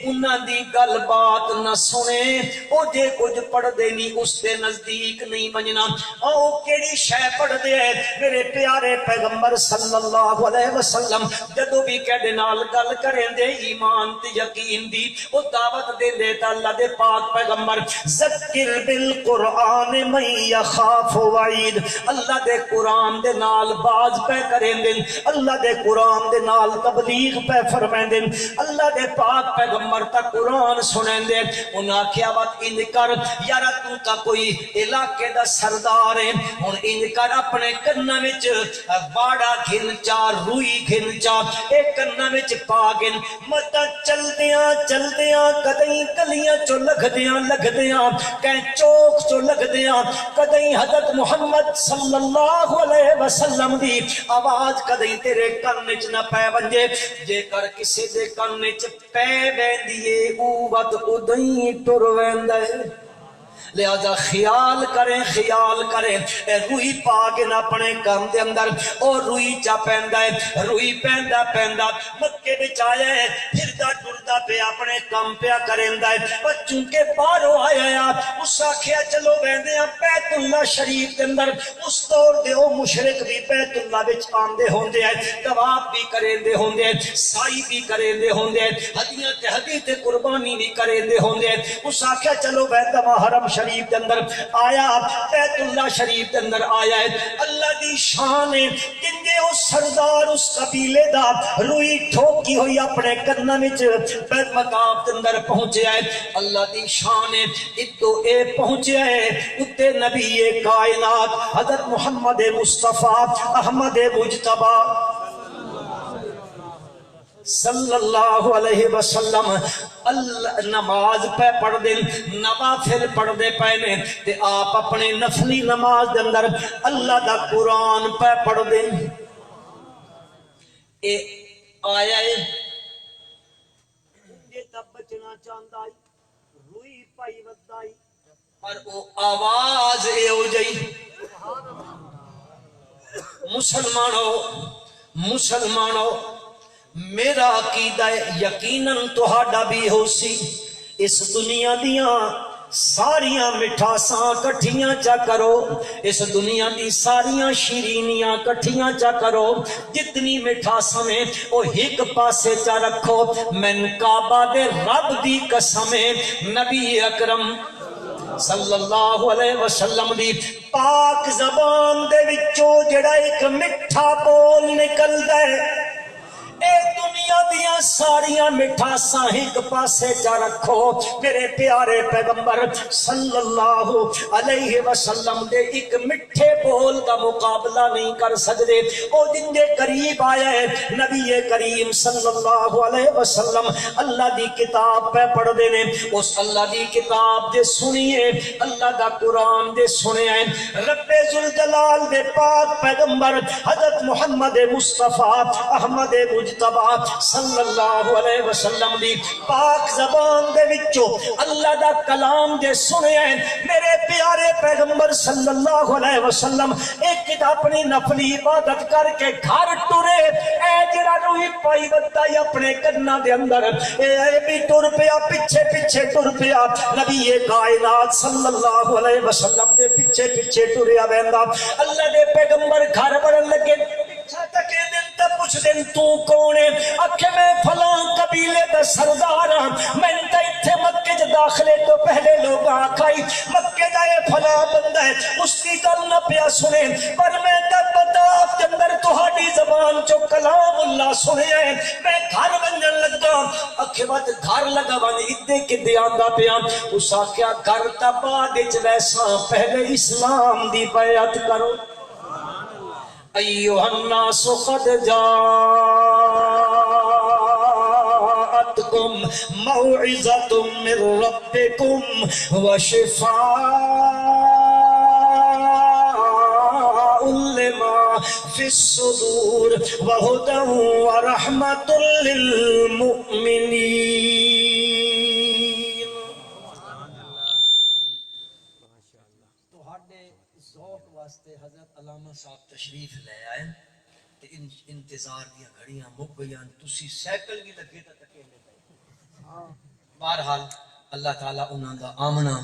انہاں دی گل بات نہ سنے او جے کچھ پڑھ دے نہیں اس دے نزدیک نہیں مننا او کیڑی شے پڑھ دے میرے پیارے پیغمبر صلی اللہ علیہ وسلم جدوں بھی کہڑے نال گل کریں دے ایمان تے یقین دی او دعوت دے دے تے اللہ دے پاک پیغمبر ذکر بالقرآن من یخاف وعید اللہ دے قرآن دے نال باز پہ کریں دے اللہ دے قرآن دے نال تبلیغ پہ فرمائندے اللہ دے پاک پیغمبر تا قرآن سنیندے انہاں کیا بات ان کر یارا تو تا کوئی علاقے دا سردار ہے ہن ان کر اپنے کناں وچ باڑا گھن چا روئی گھن چا اے کناں وچ پا گن متا چلدیاں کدیں گلیاں چوں لگدیاں کہ چوک چوں لگدیاں کدیں حضرت محمد صلی اللہ علیہ وسلم دی آواز کدیں تیرے کن وچ نہ پے ونجے جے کر کسے دے کن وچ پے ویندی اے او ود اودیں ٹر ویندا اے لہذا خیال کریں اے روئی پاگن اپنے کام دے اندر اور روئی چا پیندا ہے روئی پیندا مکے وچ آیا ہے پھردا ٹردا پہ اپنے کام پیا کریندا ہے پر چونکہ باہروں آیا اس آکھیا چلو ویندے ہاں بیت اللہ شریف دے اندر اس دور دے او مشرک بھی بیت اللہ وچ آندے ہوندے ہیں طواف بھی کریندے ہوندے ہیں سائی بھی کریندے ہوندے ہیں ہدیاں تے ہدی تے قربانی بھی کریندے ہوندے ہیں اس آکھیا چلو بیت محرم شریف کے اندر آیا بیت اللہ شریف کے اندر آیا ہے اللہ دی شان ہے جندے او سردار اس قبیلے دا روئی ٹھوکی ہوئی اپنے کرنا وچ بیت مقام کے اندر پہنچیا ہے اللہ دی شان ہے اتو اے پہنچیا ہے اتے نبی کائنات حضرت محمد مصطفیٰ احمد مجتبی صلی اللہ علیہ وسلم نماز پہ پڑھ دیں نوافل پڑھ دے پہنے تے آپ اپنے نفلی نماز دے اندر اللہ دا قرآن پہ پڑھ دیں اے آیا ہے یہ تب بچنا چاہتا ہے روئی پائی ودائی اور وہ آواز اے ہو جائی مسلمانوں میرا عقیدہ یقیناً تہاڈا بھی ہو سی اس دنیا دیاں ساریاں مٹھاساں کٹھیاں چا کرو اس دنیا دی ساریاں شیرینیاں کٹھیاں چا کرو جتنی مٹھاساں میں او ایک پاسے چا رکھو من کعبہ دے رب دی قسم نبی اکرم صلی اللہ علیہ وسلم دی پاک زبان دے وچوں جڑا ایک مٹھا بول نکلدا ہے اے دنیا دیاں ساریاں مٹھاساں ایک پاسے جا رکھو میرے پیارے پیغمبر صلی اللہ علیہ وسلم دے ایک مٹھے بول کا مقابلہ نہیں کر سکتے او جن دے قریب آیا ہے نبی کریم صلی اللہ علیہ وسلم اللہ دی کتاب پہ پڑھ دینے اس اللہ دی کتاب دے سنیے اللہ دا قرآن دے سنے ہیں رب ذوالجلال دے پاک پیغمبر حضرت محمد مصطفیٰ احمد مجتبی صلی اللہ علیہ وسلم دی پاک زبان دے وچوں اللہ دا کلام دے سنے ہیں میرے پیارے پیغمبر صلی اللہ علیہ وسلم ایک اپنی نفلی عبادت کر کے گھر ٹرے اے جڑا روئی پائی ودائی اپنے کرنا دے اندر اے بھی ٹر پیا پیچھے ٹر پیا نبی کائنات صلی اللہ علیہ وسلم دے پیچھے ٹریا ویندا اللہ دے پیغمبر گھر بڑھن لگے تکے دن تے پوچھ دن تو کون ہے اکھے میں فلاں قبیلے دا سردار ہاں میں تے ایتھے مکے چ داخلے تو پہلے لوگ آکھائی مکے دا اے فلاں بندہ ہے اس کی گل نہ پیا سنے پر میں تے پتا آپ کے اندر تہاڈی زبان چو کلام اللہ سنے ہیں میں گھر بنن لگا اکھے بعد گھر لگا ون ادے کدے آندا پیا اس آکھیا گھر تا بعد وچ ویسا پہلے اسلام دی بیعت کرو ایوہ الناس قد جاءتکم موعظۃ من ربکم وشفاء لما فی الصدور وہدی ورحمۃ للمؤمنین ذوق واسطے حضرت علامہ صاحب تشریف لے آئے انتظار دیا گھڑیاں مک گئیاں تسی سائیکل بھی لگے تا تکیلے پہ بہرحال اللہ تعالیٰ انہاں دا آمنا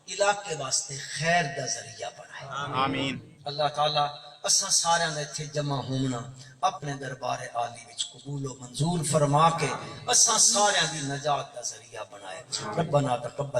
علاقے واسطے خیر دا ذریعہ بنائے آمین اللہ تعالیٰ اساں سارے نے تھے جمع ہونا اپنے دربار عالی وچ قبول و منظور فرما کے اساں سارے دی نجات دا ذریعہ بنائے ربنا تقبل